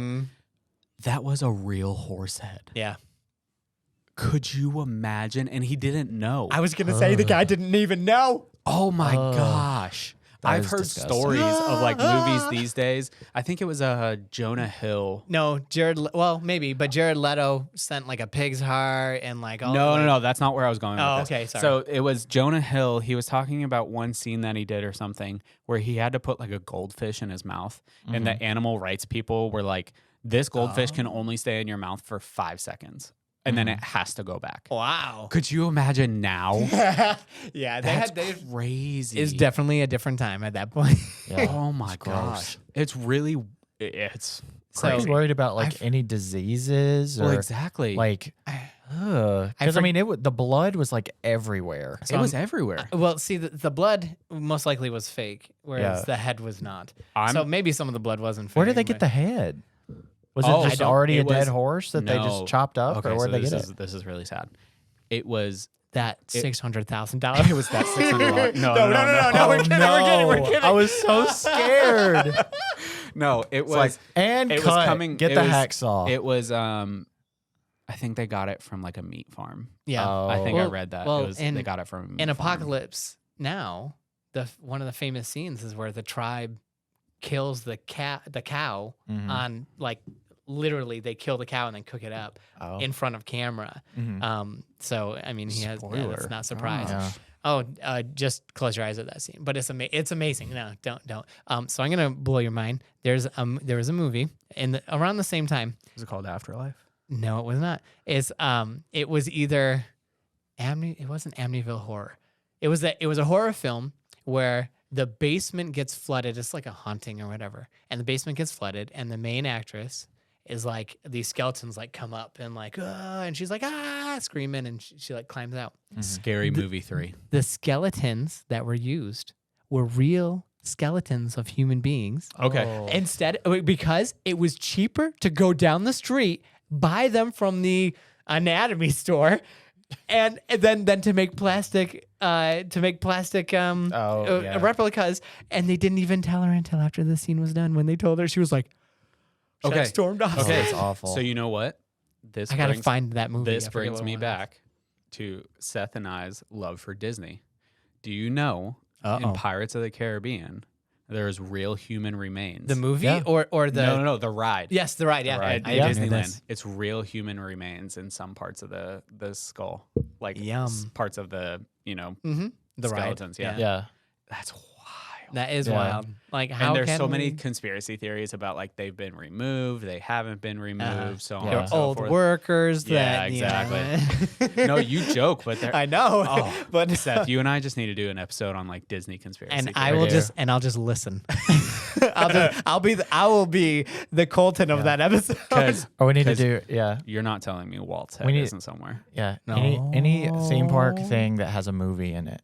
Speaker 3: That was a real horse head.
Speaker 1: Yeah.
Speaker 3: Could you imagine? And he didn't know.
Speaker 1: I was going to say the guy didn't even know.
Speaker 3: Oh my gosh.
Speaker 2: That
Speaker 3: I've
Speaker 2: is
Speaker 3: heard
Speaker 2: disgusting.
Speaker 3: stories of like movies these days. I think it was Jonah Hill.
Speaker 1: No, maybe, but Jared Leto sent like a pig's heart and like all
Speaker 3: No. That's not where I was going
Speaker 1: Oh,
Speaker 3: with this.
Speaker 1: okay, sorry.
Speaker 3: So it was Jonah Hill. He was talking about one scene that he did or something where he had to put like a goldfish in his mouth. And the animal rights people were like, this goldfish can only stay in your mouth for 5 seconds. And then it has to go back.
Speaker 1: Wow.
Speaker 3: Could you imagine now?
Speaker 1: Yeah,
Speaker 3: That's crazy.
Speaker 1: It's definitely a different time at that point.
Speaker 2: Yeah.
Speaker 3: Oh my gosh. It's really, it's
Speaker 1: So-
Speaker 2: I was
Speaker 3: crazy.
Speaker 2: worried about like any diseases or
Speaker 3: Well, exactly.
Speaker 2: like, because I mean, the blood was like everywhere.
Speaker 3: it was everywhere.
Speaker 1: Well, see, the blood most likely was fake, whereas
Speaker 2: Yeah.
Speaker 1: the head was not.
Speaker 3: I'm-
Speaker 1: So maybe some of the blood wasn't fake.
Speaker 2: Where did they get
Speaker 1: but-
Speaker 2: the head? Was
Speaker 3: Oh,
Speaker 2: it just
Speaker 3: I don't-
Speaker 2: already
Speaker 3: it
Speaker 2: a dead
Speaker 3: was-
Speaker 2: horse that they
Speaker 3: No.
Speaker 2: just chopped up,
Speaker 3: Okay,
Speaker 2: or where'd
Speaker 3: so
Speaker 2: they get it?
Speaker 3: This is really sad. It was
Speaker 1: that $600,000?
Speaker 3: it was that $600. No,
Speaker 1: We're kidding. We're kidding.
Speaker 2: I was so scared.
Speaker 3: No, it was
Speaker 2: like, and
Speaker 3: it
Speaker 2: cut.
Speaker 3: was coming.
Speaker 2: Get
Speaker 3: it
Speaker 2: the
Speaker 3: was-
Speaker 2: hacksaw.
Speaker 3: It was I think they got it from like a meat farm.
Speaker 1: Yeah.
Speaker 3: I think I
Speaker 1: Well-
Speaker 3: read that.
Speaker 1: well,
Speaker 3: It was
Speaker 1: in-
Speaker 3: they got it from a meat
Speaker 1: In
Speaker 3: farm.
Speaker 1: Apocalypse Now, one of the famous scenes is where the tribe kills the cow
Speaker 2: Mhm.
Speaker 1: on like literally they kill the cow and then cook it up
Speaker 2: Oh.
Speaker 1: in front of camera.
Speaker 2: Mhm.
Speaker 1: So I mean he has
Speaker 3: Spoiler.
Speaker 1: that's not surprised.
Speaker 2: Yeah.
Speaker 1: Oh, just close your eyes at that scene. But it's amazing. No, don't. So I'm gonna blow your mind. There was a movie around the same time.
Speaker 3: Was it called Afterlife?
Speaker 1: No, it was not. It was either It wasn't Amityville Horror. It was a horror film where the basement gets flooded. It's like a haunting or whatever, and the basement gets flooded, and the main actress is like these skeletons like come up and like and she's like screaming, and she like climbs out.
Speaker 3: Scary Movie 3.
Speaker 1: The skeletons that were used were real skeletons of human beings.
Speaker 3: Okay.
Speaker 2: Oh.
Speaker 1: Instead, because it was cheaper to go down the street, buy them from the anatomy store, and then to make plastic
Speaker 2: yeah.
Speaker 1: replicas. And they didn't even tell her until after the scene was done. When they told her, she was like, she
Speaker 3: Okay.
Speaker 1: stormed off.
Speaker 2: Okay.
Speaker 3: Okay.
Speaker 2: That's awful.
Speaker 3: So you know what? This
Speaker 1: I gotta
Speaker 3: brings-
Speaker 1: find that movie.
Speaker 3: This
Speaker 1: I forget
Speaker 3: brings
Speaker 1: what
Speaker 3: me
Speaker 1: it was.
Speaker 3: back to Seth and I's love for Disney. Do you know
Speaker 1: Uh-oh.
Speaker 3: in Pirates of the Caribbean there's real human remains?
Speaker 1: The movie
Speaker 2: Yeah.
Speaker 1: or the
Speaker 3: no, the ride.
Speaker 1: Yes, the ride. Yeah,
Speaker 2: The ride.
Speaker 3: At
Speaker 1: I
Speaker 2: Yeah.
Speaker 1: knew
Speaker 3: Disneyland,
Speaker 1: this.
Speaker 3: it's real human remains in some parts of the skull, like
Speaker 1: Yum.
Speaker 3: parts of the
Speaker 1: The
Speaker 3: skeletons.
Speaker 1: ride.
Speaker 3: Yeah.
Speaker 2: Yeah.
Speaker 3: That's wild.
Speaker 1: That is
Speaker 2: Yeah.
Speaker 1: wild. Like how
Speaker 3: And there's
Speaker 1: can
Speaker 3: so many
Speaker 1: we-
Speaker 3: conspiracy theories about like they've been removed, they haven't been removed, so on
Speaker 2: Yeah.
Speaker 1: They're
Speaker 3: and so
Speaker 1: old
Speaker 3: forth.
Speaker 1: workers.
Speaker 3: Yeah,
Speaker 1: that, you know.
Speaker 3: exactly. No, you joke, but
Speaker 1: I know,
Speaker 3: Oh,
Speaker 1: but
Speaker 3: Seth, you and I just need to do an episode on like Disney conspiracy.
Speaker 1: and
Speaker 3: theories.
Speaker 1: I will I'll just listen. I will be the Colton of that episode.
Speaker 3: because
Speaker 2: Or we need to
Speaker 3: 'Cause-
Speaker 2: do, yeah.
Speaker 3: you're not telling me Walt's head
Speaker 2: We need-
Speaker 3: isn't somewhere.
Speaker 2: Yeah. Any theme park thing that has a movie in it.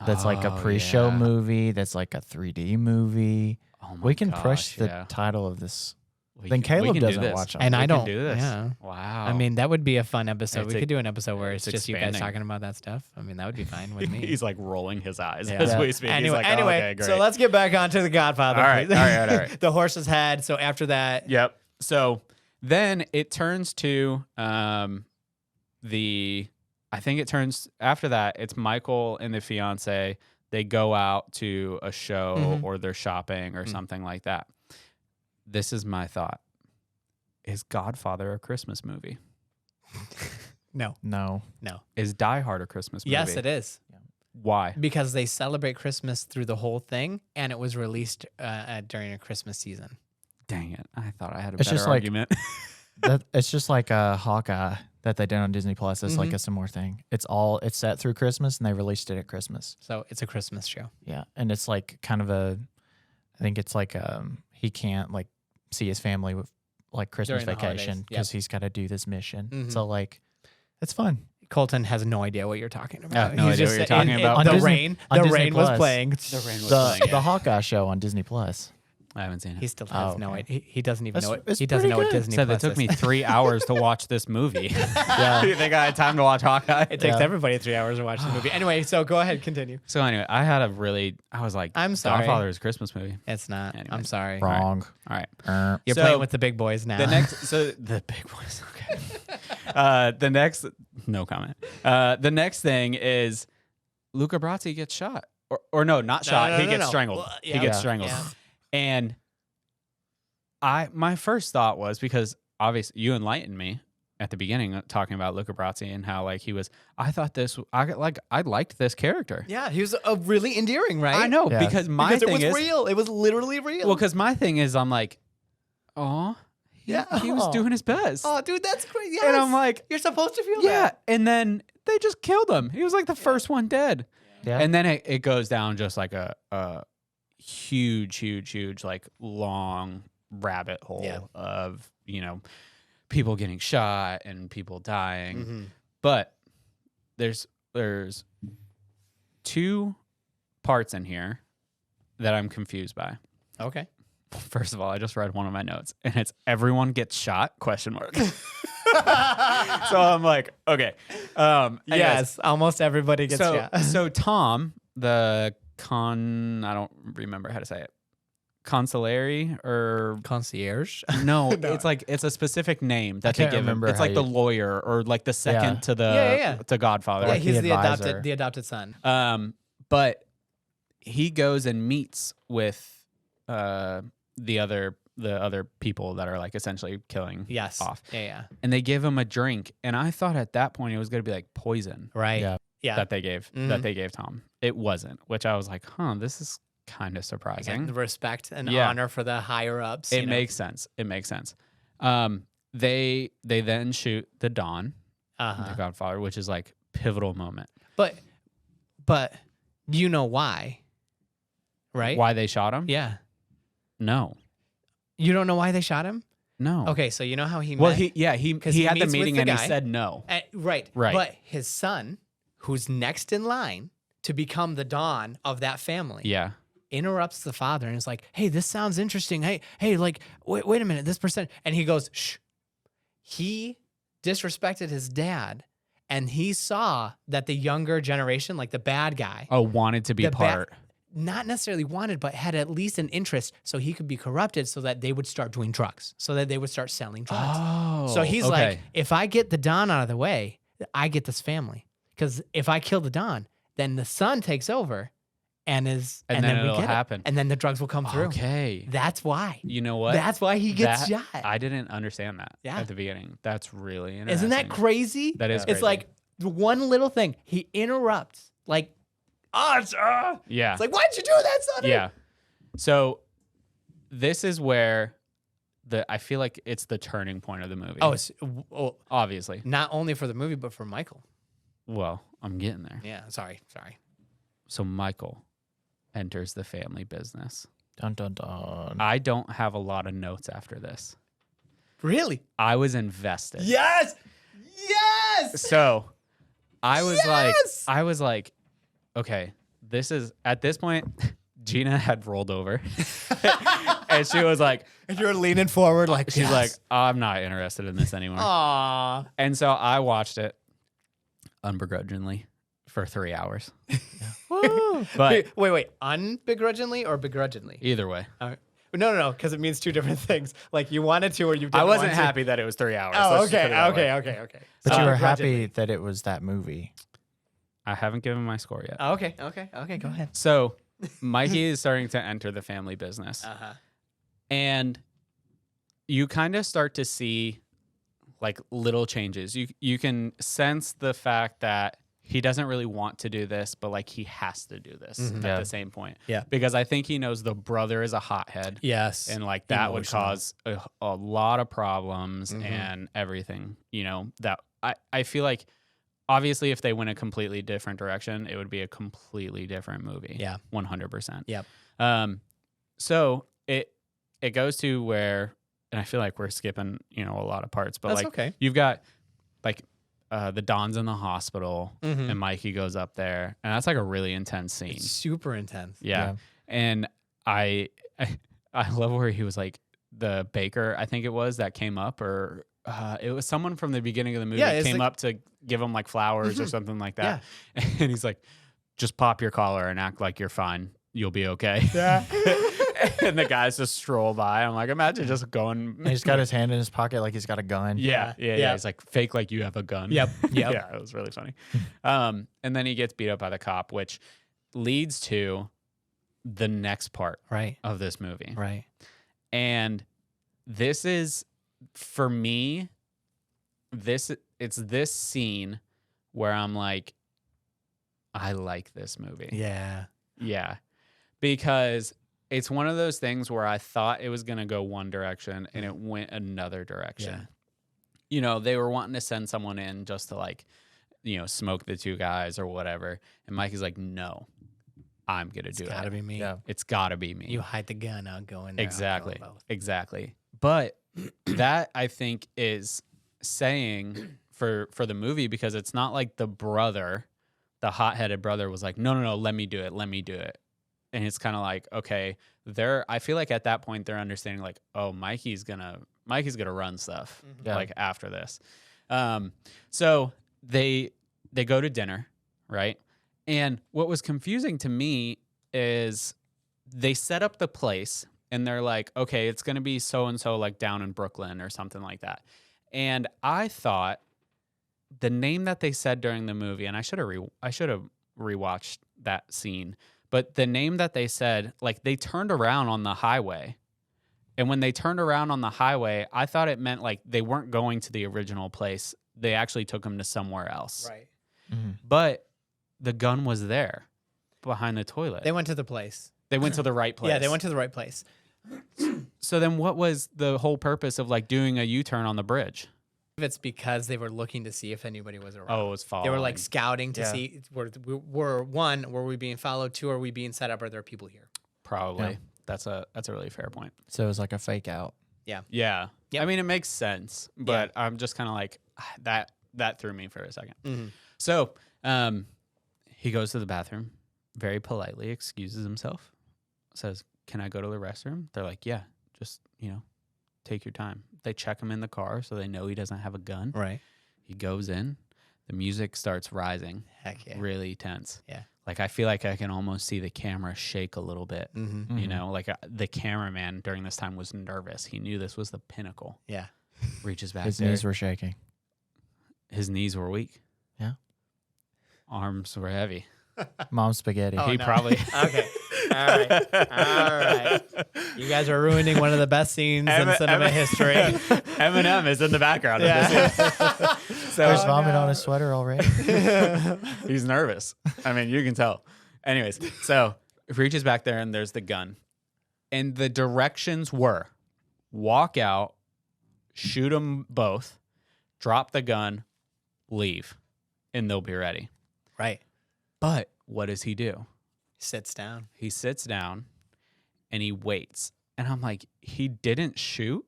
Speaker 2: That's like a
Speaker 3: Oh,
Speaker 2: pre-show
Speaker 3: yeah.
Speaker 2: movie. That's like a 3D movie.
Speaker 3: Oh my
Speaker 2: We can
Speaker 3: gosh,
Speaker 2: push the
Speaker 3: yeah.
Speaker 2: title of this.
Speaker 3: We
Speaker 2: Then
Speaker 3: can- we
Speaker 2: Caleb
Speaker 3: can do
Speaker 2: doesn't
Speaker 3: this.
Speaker 2: watch 'em.
Speaker 1: And
Speaker 3: We
Speaker 1: I
Speaker 3: can
Speaker 1: don't.
Speaker 3: do this.
Speaker 1: Yeah.
Speaker 3: Wow.
Speaker 1: I mean, that would be a fun episode.
Speaker 3: It's
Speaker 1: We could do an episode where it's
Speaker 3: it's
Speaker 1: just you guys
Speaker 3: expanding.
Speaker 1: talking about that stuff. I mean, that would be fine with me.
Speaker 3: he's like rolling his eyes
Speaker 1: Yeah.
Speaker 3: as
Speaker 2: Yeah.
Speaker 3: we speak.
Speaker 1: Anyway,
Speaker 3: he's like, oh, okay, great.
Speaker 1: so let's get back onto the Godfather.
Speaker 3: All right,
Speaker 1: please.
Speaker 3: all right, all right.
Speaker 1: The horse's head. So after that,
Speaker 3: Yep. So then it turns to I think it turns after that. It's Michael and the fiance. they go out to a show or they're shopping or something like that. This is my thought. Is Godfather a Christmas movie?
Speaker 1: No.
Speaker 3: Is Die Hard a Christmas movie?
Speaker 1: Yes, it is.
Speaker 3: Why?
Speaker 1: Because they celebrate Christmas through the whole thing, and it was released during a Christmas season.
Speaker 3: Dang it. I thought I had a
Speaker 2: It's
Speaker 3: better
Speaker 2: just like-
Speaker 3: argument.
Speaker 2: It's just like a Hawkeye that they did on Disney Plus. It's like a similar thing. It's set through Christmas, and they released it at Christmas.
Speaker 1: So it's a Christmas show.
Speaker 2: Yeah, and it's like kind of I think it's like he can't like see his family with like Christmas
Speaker 1: During the holidays,
Speaker 2: vacation because he's got to do this mission.
Speaker 1: Mhm.
Speaker 2: So like, it's fun.
Speaker 1: Colton has no idea what you're talking about.
Speaker 3: I have no idea what you're talking about.
Speaker 2: On
Speaker 1: The
Speaker 2: Disney- on
Speaker 1: the
Speaker 2: Disney
Speaker 1: rain was
Speaker 2: Plus.
Speaker 1: playing.
Speaker 3: The rain was playing.
Speaker 2: The Hawkeye show on Disney Plus.
Speaker 3: I haven't seen it.
Speaker 1: He still has no
Speaker 2: okay.
Speaker 1: idea. He doesn't even
Speaker 2: It's-
Speaker 1: know it.
Speaker 2: it's
Speaker 1: He doesn't know
Speaker 2: pretty
Speaker 1: what
Speaker 2: good.
Speaker 1: Disney
Speaker 3: Said it
Speaker 1: Plus
Speaker 3: took
Speaker 1: is.
Speaker 3: me 3 hours to watch this movie.
Speaker 2: Yeah.
Speaker 3: You think I had time to watch Hawkeye?
Speaker 1: It takes
Speaker 2: Yeah.
Speaker 1: everybody 3 hours to watch the movie. Anyway, so go ahead, continue.
Speaker 3: So anyway, I was like,
Speaker 1: I'm sorry.
Speaker 3: Godfather is a Christmas movie.
Speaker 1: It's not.
Speaker 3: Anyway.
Speaker 1: I'm sorry.
Speaker 2: Wrong.
Speaker 3: All right.
Speaker 1: You're
Speaker 3: So,
Speaker 1: playing with the big boys now.
Speaker 3: The big boys. Okay. No comment. The next thing is Luca Brasi gets shot. Or no, not shot. He gets strangled.
Speaker 1: Well,
Speaker 3: He gets
Speaker 2: Yeah.
Speaker 3: strangled.
Speaker 1: Yeah.
Speaker 3: And my first thought was, because obviously you enlightened me at the beginning talking about Luca Brasi and how like he was, I liked this character.
Speaker 1: Yeah, he was really endearing, right?
Speaker 3: I know,
Speaker 2: Yeah.
Speaker 3: because my
Speaker 1: Because
Speaker 3: thing
Speaker 1: it was
Speaker 3: is
Speaker 1: real. It was literally real.
Speaker 3: well, because my thing is I'm like, oh, he was
Speaker 1: Aw.
Speaker 3: doing his best.
Speaker 1: oh, dude, that's great. Yes.
Speaker 3: And I'm like,
Speaker 1: you're supposed to feel
Speaker 3: yeah.
Speaker 1: that.
Speaker 3: And then they just killed him. He was like the first one dead.
Speaker 2: Yeah.
Speaker 3: And then it goes down just like a huge, like long rabbit hole
Speaker 1: Yeah.
Speaker 3: of, people getting shot and people dying.
Speaker 1: Mm-hmm.
Speaker 3: But there's 2 parts in here that I'm confused by.
Speaker 1: Okay.
Speaker 3: First of all, I just read one of my notes and it's everyone gets shot ? So I'm like, okay. Anyways,
Speaker 1: Yes, almost everybody gets shot.
Speaker 3: so Tom, I don't remember how to say it. Consigliere or
Speaker 1: Concierge.
Speaker 3: no, it's a specific name that they
Speaker 2: can't
Speaker 3: give him.
Speaker 2: remember
Speaker 3: It's
Speaker 2: how
Speaker 3: like the
Speaker 2: you-
Speaker 3: lawyer or like the second
Speaker 2: Yeah.
Speaker 3: to the
Speaker 1: Yeah.
Speaker 3: to Godfather.
Speaker 1: Yeah,
Speaker 2: Like
Speaker 1: he's
Speaker 2: the
Speaker 1: the
Speaker 2: advisor.
Speaker 1: adopted son.
Speaker 3: But he goes and meets with the other people that are like essentially killing
Speaker 1: Yes.
Speaker 3: off.
Speaker 1: Yeah.
Speaker 3: And they give him a drink. And I thought at that point it was going to be like poison
Speaker 1: Right.
Speaker 2: Yeah.
Speaker 1: Yeah.
Speaker 3: that they gave Tom. It wasn't, which I was like, this is kind of surprising.
Speaker 1: Again, the respect and
Speaker 3: Yeah.
Speaker 1: honor for the higher ups.
Speaker 3: It makes sense. It makes sense. They then shoot the Don, the Godfather, which is like pivotal moment.
Speaker 1: But you know why, right?
Speaker 3: Why they shot him?
Speaker 1: Yeah.
Speaker 3: No.
Speaker 1: You don't know why they shot him?
Speaker 3: No.
Speaker 1: Okay, so you know how he
Speaker 3: Well,
Speaker 1: met?
Speaker 3: he had
Speaker 1: he
Speaker 3: the
Speaker 1: meets with
Speaker 3: meeting
Speaker 1: the
Speaker 3: and he
Speaker 1: guy.
Speaker 3: said no.
Speaker 1: Right.
Speaker 3: Right.
Speaker 1: But his son, who's next in line to become the Don of that family,
Speaker 3: Yeah.
Speaker 1: interrupts the father and is like, "Hey, this sounds interesting. Hey, like, wait a minute, this person." And he goes, "Shh." He disrespected his dad, and he saw that the younger generation, like the bad guy,
Speaker 3: Oh, wanted to be
Speaker 1: the
Speaker 3: part.
Speaker 1: not necessarily wanted, but had at least an interest, so he could be corrupted, so that they would start doing drugs, so that they would start selling drugs.
Speaker 3: Oh.
Speaker 1: So he's
Speaker 3: okay.
Speaker 1: like, if I get the Don out of the way, I get this family. Because if I kill the Don, then the son takes over, and
Speaker 3: then
Speaker 1: we
Speaker 3: it'll
Speaker 1: get it.
Speaker 3: happen.
Speaker 1: And then the drugs will come through.
Speaker 3: Okay.
Speaker 1: That's why.
Speaker 3: You know what?
Speaker 1: That's why he gets shot.
Speaker 3: I didn't understand that
Speaker 1: Yeah.
Speaker 3: at the beginning. That's really interesting.
Speaker 1: Isn't that crazy?
Speaker 3: That is
Speaker 1: It's
Speaker 3: crazy.
Speaker 1: like the one little thing. He interrupts. Like, it's
Speaker 3: Yeah.
Speaker 1: like, why'd you do that, sonny?
Speaker 3: Yeah. So this is where I feel like it's the turning point of the movie.
Speaker 1: Oh,
Speaker 3: obviously.
Speaker 1: not only for the movie, but for Michael.
Speaker 3: Well, I'm getting there.
Speaker 1: Yeah, sorry.
Speaker 3: So Michael enters the family business.
Speaker 2: Dun dun dun.
Speaker 3: I don't have a lot of notes after this.
Speaker 1: Really?
Speaker 3: I was invested.
Speaker 1: Yes! Yes!
Speaker 3: So I was
Speaker 1: Yes!
Speaker 3: like, okay, this is at this point, Gina had rolled over. And she was like,
Speaker 1: And you're leaning forward like,
Speaker 3: she's like, I'm not interested in this anymore.
Speaker 1: aw.
Speaker 3: And so I watched it unbegrudgingly for 3 hours.
Speaker 1: Woo.
Speaker 3: But
Speaker 1: wait. Unbegrudgingly or begrudgingly?
Speaker 3: either way,
Speaker 1: No, because it means two different things. Like you wanted to or you didn't
Speaker 3: I wasn't
Speaker 1: want to.
Speaker 3: happy that it was 3 hours.
Speaker 1: Oh,
Speaker 3: Let's just put it that way.
Speaker 1: okay.
Speaker 2: But you were
Speaker 1: Begrudgingly.
Speaker 2: happy that it was that movie.
Speaker 3: I haven't given my score yet.
Speaker 1: Oh, okay. Go ahead.
Speaker 3: So Mikey is starting to enter the family business. And you kind of start to see like little changes. You can sense the fact that he doesn't really want to do this, but like he has to do this at the same point.
Speaker 1: Yeah.
Speaker 3: Because I think he knows the brother is a hothead.
Speaker 1: Yes.
Speaker 3: And like that
Speaker 1: Emotional.
Speaker 3: would cause a lot of problems and everything, that I feel like obviously if they went a completely different direction, it would be a completely different movie.
Speaker 1: Yeah.
Speaker 3: 100%.
Speaker 1: Yep.
Speaker 3: So it goes to where, and I feel like we're skipping, a lot of parts, but
Speaker 1: That's
Speaker 3: like
Speaker 1: okay.
Speaker 3: you've got like the Don's in the hospital and Mikey goes up there, and that's like a really intense scene.
Speaker 1: It's super intense.
Speaker 3: Yeah. And I love where he was like the baker, I think it was, that came up, or it was someone from the beginning of the movie that came up to give him like flowers or something like that. Yeah. And he's like, just pop your collar and act like you're fine. You'll be okay. Yeah. And the guys just stroll by. I'm like, imagine just going.
Speaker 2: And he's got his hand in his pocket like he's got a gun.
Speaker 3: Yeah. He's like, fake like you have a gun.
Speaker 1: Yep.
Speaker 3: Yeah, it was really funny. And then he gets beat up by the cop, which leads to the next part of this movie.
Speaker 1: Right.
Speaker 3: And this is, for me, it's this scene where I'm like, I like this movie.
Speaker 1: Yeah.
Speaker 3: Yeah. Because it's one of those things where I thought it was going to go one direction and it went another direction. Yeah. They were wanting to send someone in just to like, smoke the two guys or whatever. And Mikey's like, no, I'm going to do it.
Speaker 1: It's got to be me.
Speaker 2: Yeah.
Speaker 3: It's got to be me.
Speaker 1: You hide the gun, I'll go in there.
Speaker 3: Exactly. Exactly. But that I think is saying for the movie, because it's not like the brother, the hot-headed brother was like, no, let me do it. And it's kind of like, okay, I feel like at that point they're understanding like, oh, Mikey's gonna run stuff like after this. So they go to dinner, right? And what was confusing to me is they set up the place and they're like, okay, it's gonna be so and so like down in Brooklyn or something like that. And I thought the name that they said during the movie, and I should have rewatched that scene. But the name that they said, like they turned around on the highway. And when they turned around on the highway, I thought it meant like they weren't going to the original place. They actually took them to somewhere else.
Speaker 1: Right.
Speaker 3: But the gun was there behind the toilet.
Speaker 1: They went to the place.
Speaker 3: They went to the right place.
Speaker 1: Yeah, they went to the right place.
Speaker 3: So then what was the whole purpose of like doing a U-turn on the bridge?
Speaker 1: It's because they were looking to see if anybody was around.
Speaker 3: Oh, it was following.
Speaker 1: They were like scouting to see were we being followed? Two, are we being set up? Are there people here?
Speaker 3: Probably. Yeah. That's a really fair point.
Speaker 2: So it was like a fake out.
Speaker 1: Yeah.
Speaker 3: Yeah.
Speaker 1: Yep.
Speaker 3: I mean, it makes sense, but I'm just kind of like that threw me for a second. So he goes to the bathroom, very politely excuses himself, says, "Can I go to the restroom?" They're like, "Yeah, just take your time." They check him in the car so they know he doesn't have a gun.
Speaker 1: Right.
Speaker 3: He goes in. The music starts rising.
Speaker 1: Heck yeah.
Speaker 3: Really tense.
Speaker 1: Yeah.
Speaker 3: Like I feel like I can almost see the camera shake a little bit. Like the cameraman during this time was nervous. He knew this was the pinnacle.
Speaker 1: Yeah.
Speaker 3: Reaches back
Speaker 2: His
Speaker 3: there.
Speaker 2: knees were shaking.
Speaker 3: His knees were weak.
Speaker 2: Yeah.
Speaker 3: Arms were heavy.
Speaker 2: Mom spaghetti.
Speaker 1: Oh,
Speaker 3: He
Speaker 1: no.
Speaker 3: probably.
Speaker 1: Okay. All right. You guys are ruining one of the best scenes in cinema history.
Speaker 3: Eminem is in the background of this. So
Speaker 2: There's vomit on his sweater already.
Speaker 3: he's nervous. I mean, you can tell. Anyways, so he reaches back there and there's the gun. And the directions were walk out, shoot them both, drop the gun, leave, and they'll be ready.
Speaker 1: Right.
Speaker 3: But what does he do?
Speaker 1: Sits down.
Speaker 3: He sits down and he waits. And I'm like, he didn't shoot?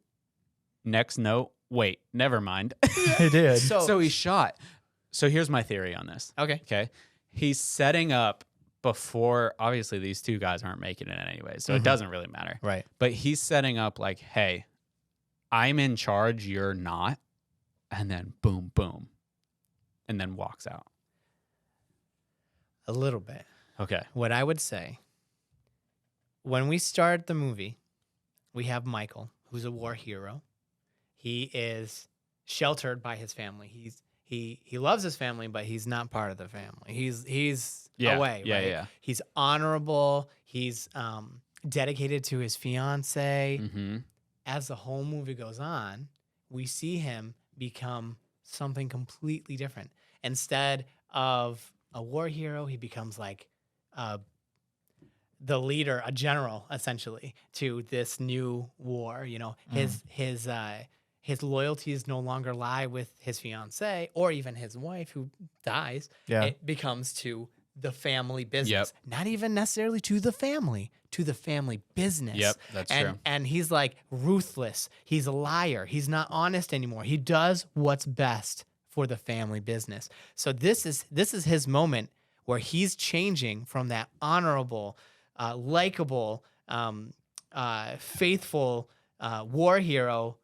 Speaker 3: Next note, wait, never mind.
Speaker 2: He did.
Speaker 3: So he shot. So here's my theory on this.
Speaker 1: Okay.
Speaker 3: He's setting up before, obviously these two guys aren't making it anyway, so it doesn't really matter.
Speaker 1: Right.
Speaker 3: But he's setting up like, hey, I'm in charge, you're not. And then boom, boom. And then walks out.
Speaker 1: A little bit.
Speaker 3: Okay.
Speaker 1: What I would say, when we start the movie, we have Michael, who's a war hero. He is sheltered by his family. he loves his family, but he's not part of the family. He's
Speaker 3: Yeah.
Speaker 1: away.
Speaker 3: Yeah,
Speaker 1: right?
Speaker 3: yeah.
Speaker 1: He's honorable. He's dedicated to his fiance.
Speaker 3: Mm-hmm.
Speaker 1: As the whole movie goes on, we see him become something completely different. Instead of a war hero, he becomes like the leader, a general, essentially, to this new war. You know, his loyalties no longer lie with his fiance or even his wife, who dies.
Speaker 2: Yeah.
Speaker 1: It becomes to the family business,
Speaker 3: Yep.
Speaker 1: not even necessarily to the family business.
Speaker 3: Yep, that's true.
Speaker 1: And he's like ruthless. He's a liar. He's not honest anymore. He does what's best for the family business. So this is his moment where he's changing from that honorable, likable, faithful war hero,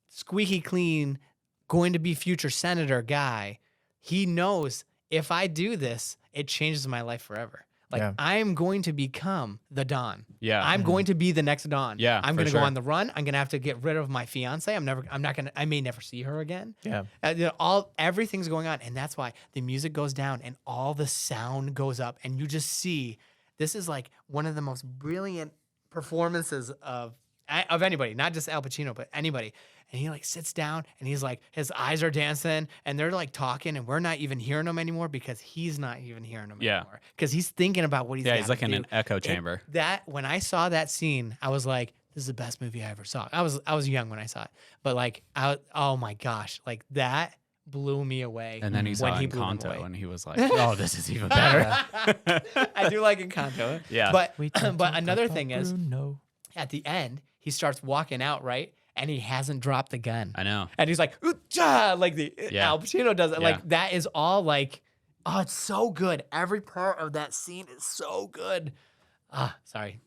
Speaker 1: squeaky clean, going to be future senator guy. He knows, if I do this, it changes my life forever. Like,
Speaker 2: Yeah.
Speaker 1: I am going to become the Don.
Speaker 3: Yeah.
Speaker 1: I'm going to be the next Don.
Speaker 3: Yeah,
Speaker 1: I'm
Speaker 3: for
Speaker 1: going to go
Speaker 3: sure.
Speaker 1: on the run. I'm going to have to get rid of my fiance. I may never see her again.
Speaker 2: Yeah.
Speaker 1: Everything's going on. And that's why the music goes down and all the sound goes up. And you just see, this is like one of the most brilliant performances of anybody, not just Al Pacino, but anybody. And he like sits down and he's like, his eyes are dancing and they're like talking and we're not even hearing him anymore because he's not even hearing them
Speaker 3: Yeah.
Speaker 1: anymore. Because he's thinking about what he's
Speaker 3: Yeah, he's like in
Speaker 1: do.
Speaker 3: an echo chamber.
Speaker 1: When I saw that scene, I was like, this is the best movie I ever saw. I was young when I saw it. But like, oh my gosh, like that blew me away.
Speaker 3: And then he saw
Speaker 1: blew them
Speaker 3: Encanto
Speaker 1: away.
Speaker 3: and he was like, oh, this is even better.
Speaker 1: I do like Encanto.
Speaker 3: Yeah.
Speaker 1: But
Speaker 2: We don't
Speaker 1: but
Speaker 2: talk
Speaker 1: another
Speaker 2: about
Speaker 1: thing is,
Speaker 2: Bruno.
Speaker 1: at the end, he starts walking out, right? And he hasn't dropped the gun.
Speaker 3: I know.
Speaker 1: And he's like, "Ooh-cha," like
Speaker 3: Yeah.
Speaker 1: Al Pacino does it.
Speaker 3: Yeah.
Speaker 1: Like, that is all like, oh, it's so good. Every part of that scene is so good. Sorry.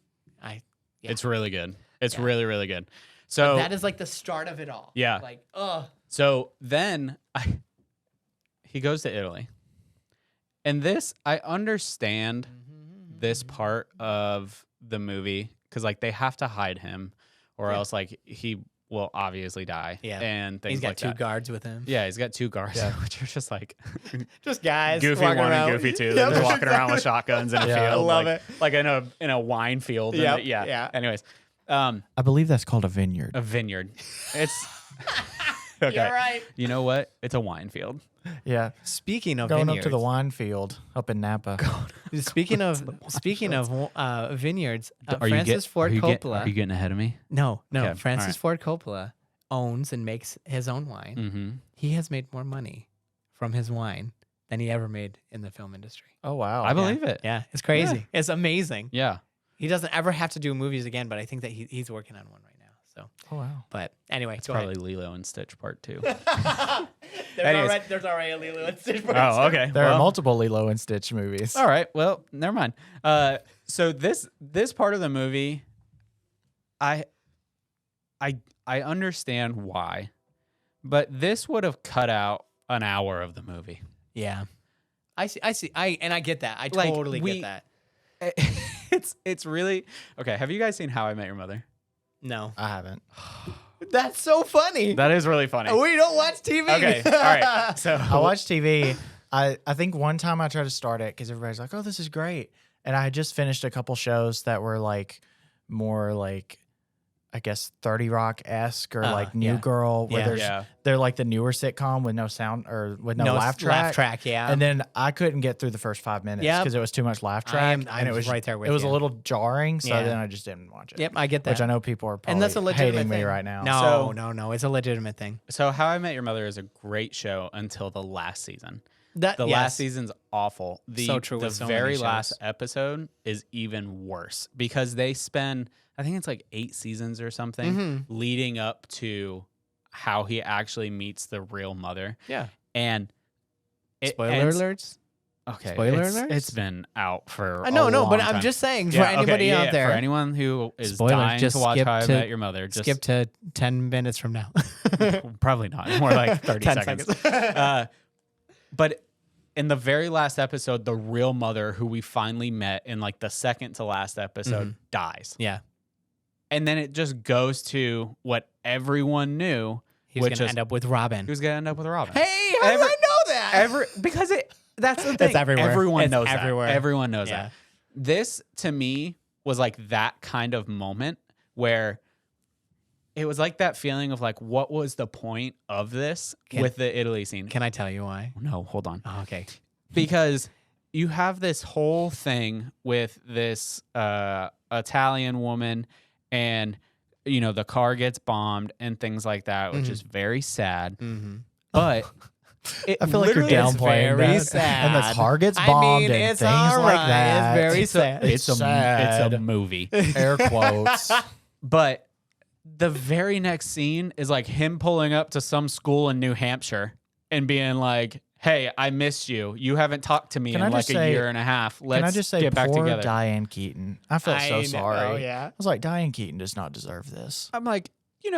Speaker 1: Yeah.
Speaker 3: It's really good. It's
Speaker 1: Yeah.
Speaker 3: really, really good. So
Speaker 1: That is like the start of it all.
Speaker 3: Yeah.
Speaker 1: Like,
Speaker 3: So then he goes to Italy. And this, I understand this part of the movie because, like, they have to hide him or else, like, he will obviously die.
Speaker 1: Yeah.
Speaker 3: And things
Speaker 1: he's got
Speaker 3: like
Speaker 1: two
Speaker 3: that.
Speaker 1: guards with him.
Speaker 3: Yeah, he's got two guards,
Speaker 2: Yeah.
Speaker 3: which are just like
Speaker 1: Just guys.
Speaker 3: Goofy
Speaker 1: walking
Speaker 3: one
Speaker 1: around.
Speaker 3: and Goofy two.
Speaker 1: Yep.
Speaker 3: They're just walking around with shotguns in a
Speaker 2: Yeah.
Speaker 3: field.
Speaker 1: I love
Speaker 3: like,
Speaker 1: it.
Speaker 3: Like in a wine field. and
Speaker 1: Yep.
Speaker 3: yeah.
Speaker 1: Yeah.
Speaker 3: Anyways,
Speaker 2: I believe that's called a vineyard.
Speaker 3: a vineyard. It's okay.
Speaker 1: You're right.
Speaker 3: You know what? It's a wine field.
Speaker 2: Yeah.
Speaker 1: Speaking of
Speaker 2: Going
Speaker 1: vineyards,
Speaker 2: up to the wine field up in Napa.
Speaker 1: speaking of vineyards,
Speaker 3: Are
Speaker 1: Francis Ford Coppola.
Speaker 3: Are you getting ahead of me?
Speaker 1: No,
Speaker 3: Okay,
Speaker 1: Francis
Speaker 3: alright.
Speaker 1: Ford Coppola owns and makes his own wine.
Speaker 3: Mm-hmm.
Speaker 1: He has made more money from his wine than he ever made in the film industry.
Speaker 2: Oh wow.
Speaker 3: I believe it.
Speaker 1: Yeah, it's crazy. It's amazing.
Speaker 3: Yeah.
Speaker 1: He doesn't ever have to do movies again, but I think that he's working on one right now. So,
Speaker 2: Oh wow.
Speaker 1: but anyway,
Speaker 3: It's
Speaker 1: go
Speaker 3: probably
Speaker 1: ahead.
Speaker 3: Lilo and Stitch Part 2.
Speaker 1: There's already a Lilo and Stitch.
Speaker 3: Oh, okay.
Speaker 2: There
Speaker 3: Well,
Speaker 2: are multiple Lilo and Stitch movies.
Speaker 3: All right. Well, never mind. So this part of the movie, I understand why, but this would have cut out an hour of the movie.
Speaker 1: Yeah, I see. I get that. I
Speaker 3: Like,
Speaker 1: totally
Speaker 3: we-
Speaker 1: get that.
Speaker 3: It's really okay. Have you guys seen How I Met Your Mother?
Speaker 1: No,
Speaker 2: I haven't.
Speaker 1: that's so funny.
Speaker 3: That is really funny.
Speaker 1: We don't watch TV.
Speaker 3: Okay. All right. So
Speaker 2: I watch TV. I think one time I tried to start it because everybody's like, "Oh, this is great," and I had just finished a couple shows that were like more like, I guess 30 Rock esque or like New
Speaker 1: yeah.
Speaker 2: Girl, where
Speaker 1: Yeah.
Speaker 2: there's
Speaker 3: Yeah.
Speaker 2: they're like the newer sitcom with no sound or with no laugh track.
Speaker 1: Laugh track, yeah.
Speaker 2: And then I couldn't get through the first 5 minutes
Speaker 1: Yep.
Speaker 2: because it was too much laugh track,
Speaker 1: I'm
Speaker 2: and it was
Speaker 1: right there with
Speaker 2: it was
Speaker 1: you.
Speaker 2: a little jarring. So
Speaker 1: Yeah.
Speaker 2: then I just didn't watch it.
Speaker 1: Yep, I get that.
Speaker 2: Which I know people are probably
Speaker 1: and that's a legitimate
Speaker 2: hating me
Speaker 1: thing.
Speaker 2: right now.
Speaker 1: No,
Speaker 3: So-
Speaker 1: no, it's a legitimate thing.
Speaker 3: So How I Met Your Mother is a great show until the last season.
Speaker 1: That
Speaker 3: The
Speaker 1: yes.
Speaker 3: last season's awful.
Speaker 1: So true
Speaker 3: The
Speaker 1: with so
Speaker 3: very
Speaker 1: many
Speaker 3: last
Speaker 1: shows.
Speaker 3: episode is even worse because they spend, I think it's like 8 seasons or something,
Speaker 1: Mhm.
Speaker 3: leading up to how he actually meets the real mother.
Speaker 1: Yeah.
Speaker 3: And it
Speaker 1: Spoiler
Speaker 3: ends-
Speaker 1: alerts.
Speaker 3: Okay.
Speaker 1: Spoiler
Speaker 3: it's,
Speaker 1: alerts?
Speaker 3: It's been out for
Speaker 1: I know,
Speaker 3: a
Speaker 1: no, but
Speaker 3: long
Speaker 1: I'm
Speaker 3: time.
Speaker 1: just saying
Speaker 3: Yeah,
Speaker 1: for anybody
Speaker 3: okay, yeah,
Speaker 1: out there.
Speaker 3: For anyone who is
Speaker 1: Spoilers,
Speaker 3: dying
Speaker 1: just
Speaker 3: to watch
Speaker 1: skip
Speaker 3: How I
Speaker 1: to-
Speaker 3: Met Your Mother, just
Speaker 1: skip to 10 minutes from now.
Speaker 3: probably not. More like 30
Speaker 1: 10
Speaker 3: seconds. But in the very last episode, the real mother who we finally met in like the second to last episode dies.
Speaker 1: Yeah.
Speaker 3: And then it just goes to what everyone knew,
Speaker 1: He's
Speaker 3: which
Speaker 1: going to
Speaker 3: is
Speaker 1: end up with Robin.
Speaker 3: who's going to end up with Robin.
Speaker 1: Hey, how did I know
Speaker 3: Because that's the thing.
Speaker 1: It's everywhere.
Speaker 3: Everyone
Speaker 1: It's
Speaker 3: knows
Speaker 1: everywhere.
Speaker 3: that. Everyone knows
Speaker 1: Yeah.
Speaker 3: that. This to me was like that kind of moment where it was like that feeling of like, what was the point of this with the Italy scene?
Speaker 1: Can I tell you why?
Speaker 3: No, hold on.
Speaker 1: Oh, okay.
Speaker 3: Because you have this whole thing with this Italian woman, and the car gets bombed and things like that, which is very sad. But
Speaker 2: I feel like you're downplaying
Speaker 1: very
Speaker 2: that.
Speaker 1: sad.
Speaker 2: And the car gets bombed and
Speaker 1: it's
Speaker 2: things
Speaker 1: all
Speaker 2: like
Speaker 1: right.
Speaker 2: that.
Speaker 1: It's very sad.
Speaker 3: it's
Speaker 2: sad.
Speaker 3: a movie.
Speaker 2: Air quotes.
Speaker 3: But the very next scene is like him pulling up to some school in New Hampshire and being like, "Hey, I missed you. You haven't talked to me in like a year and a half. Let's
Speaker 2: Can I just say,
Speaker 3: get back
Speaker 2: poor
Speaker 3: together."
Speaker 2: Diane Keaton. I felt so sorry.
Speaker 1: Oh, yeah.
Speaker 2: I was like, Diane Keaton does not deserve this.
Speaker 3: I'm like,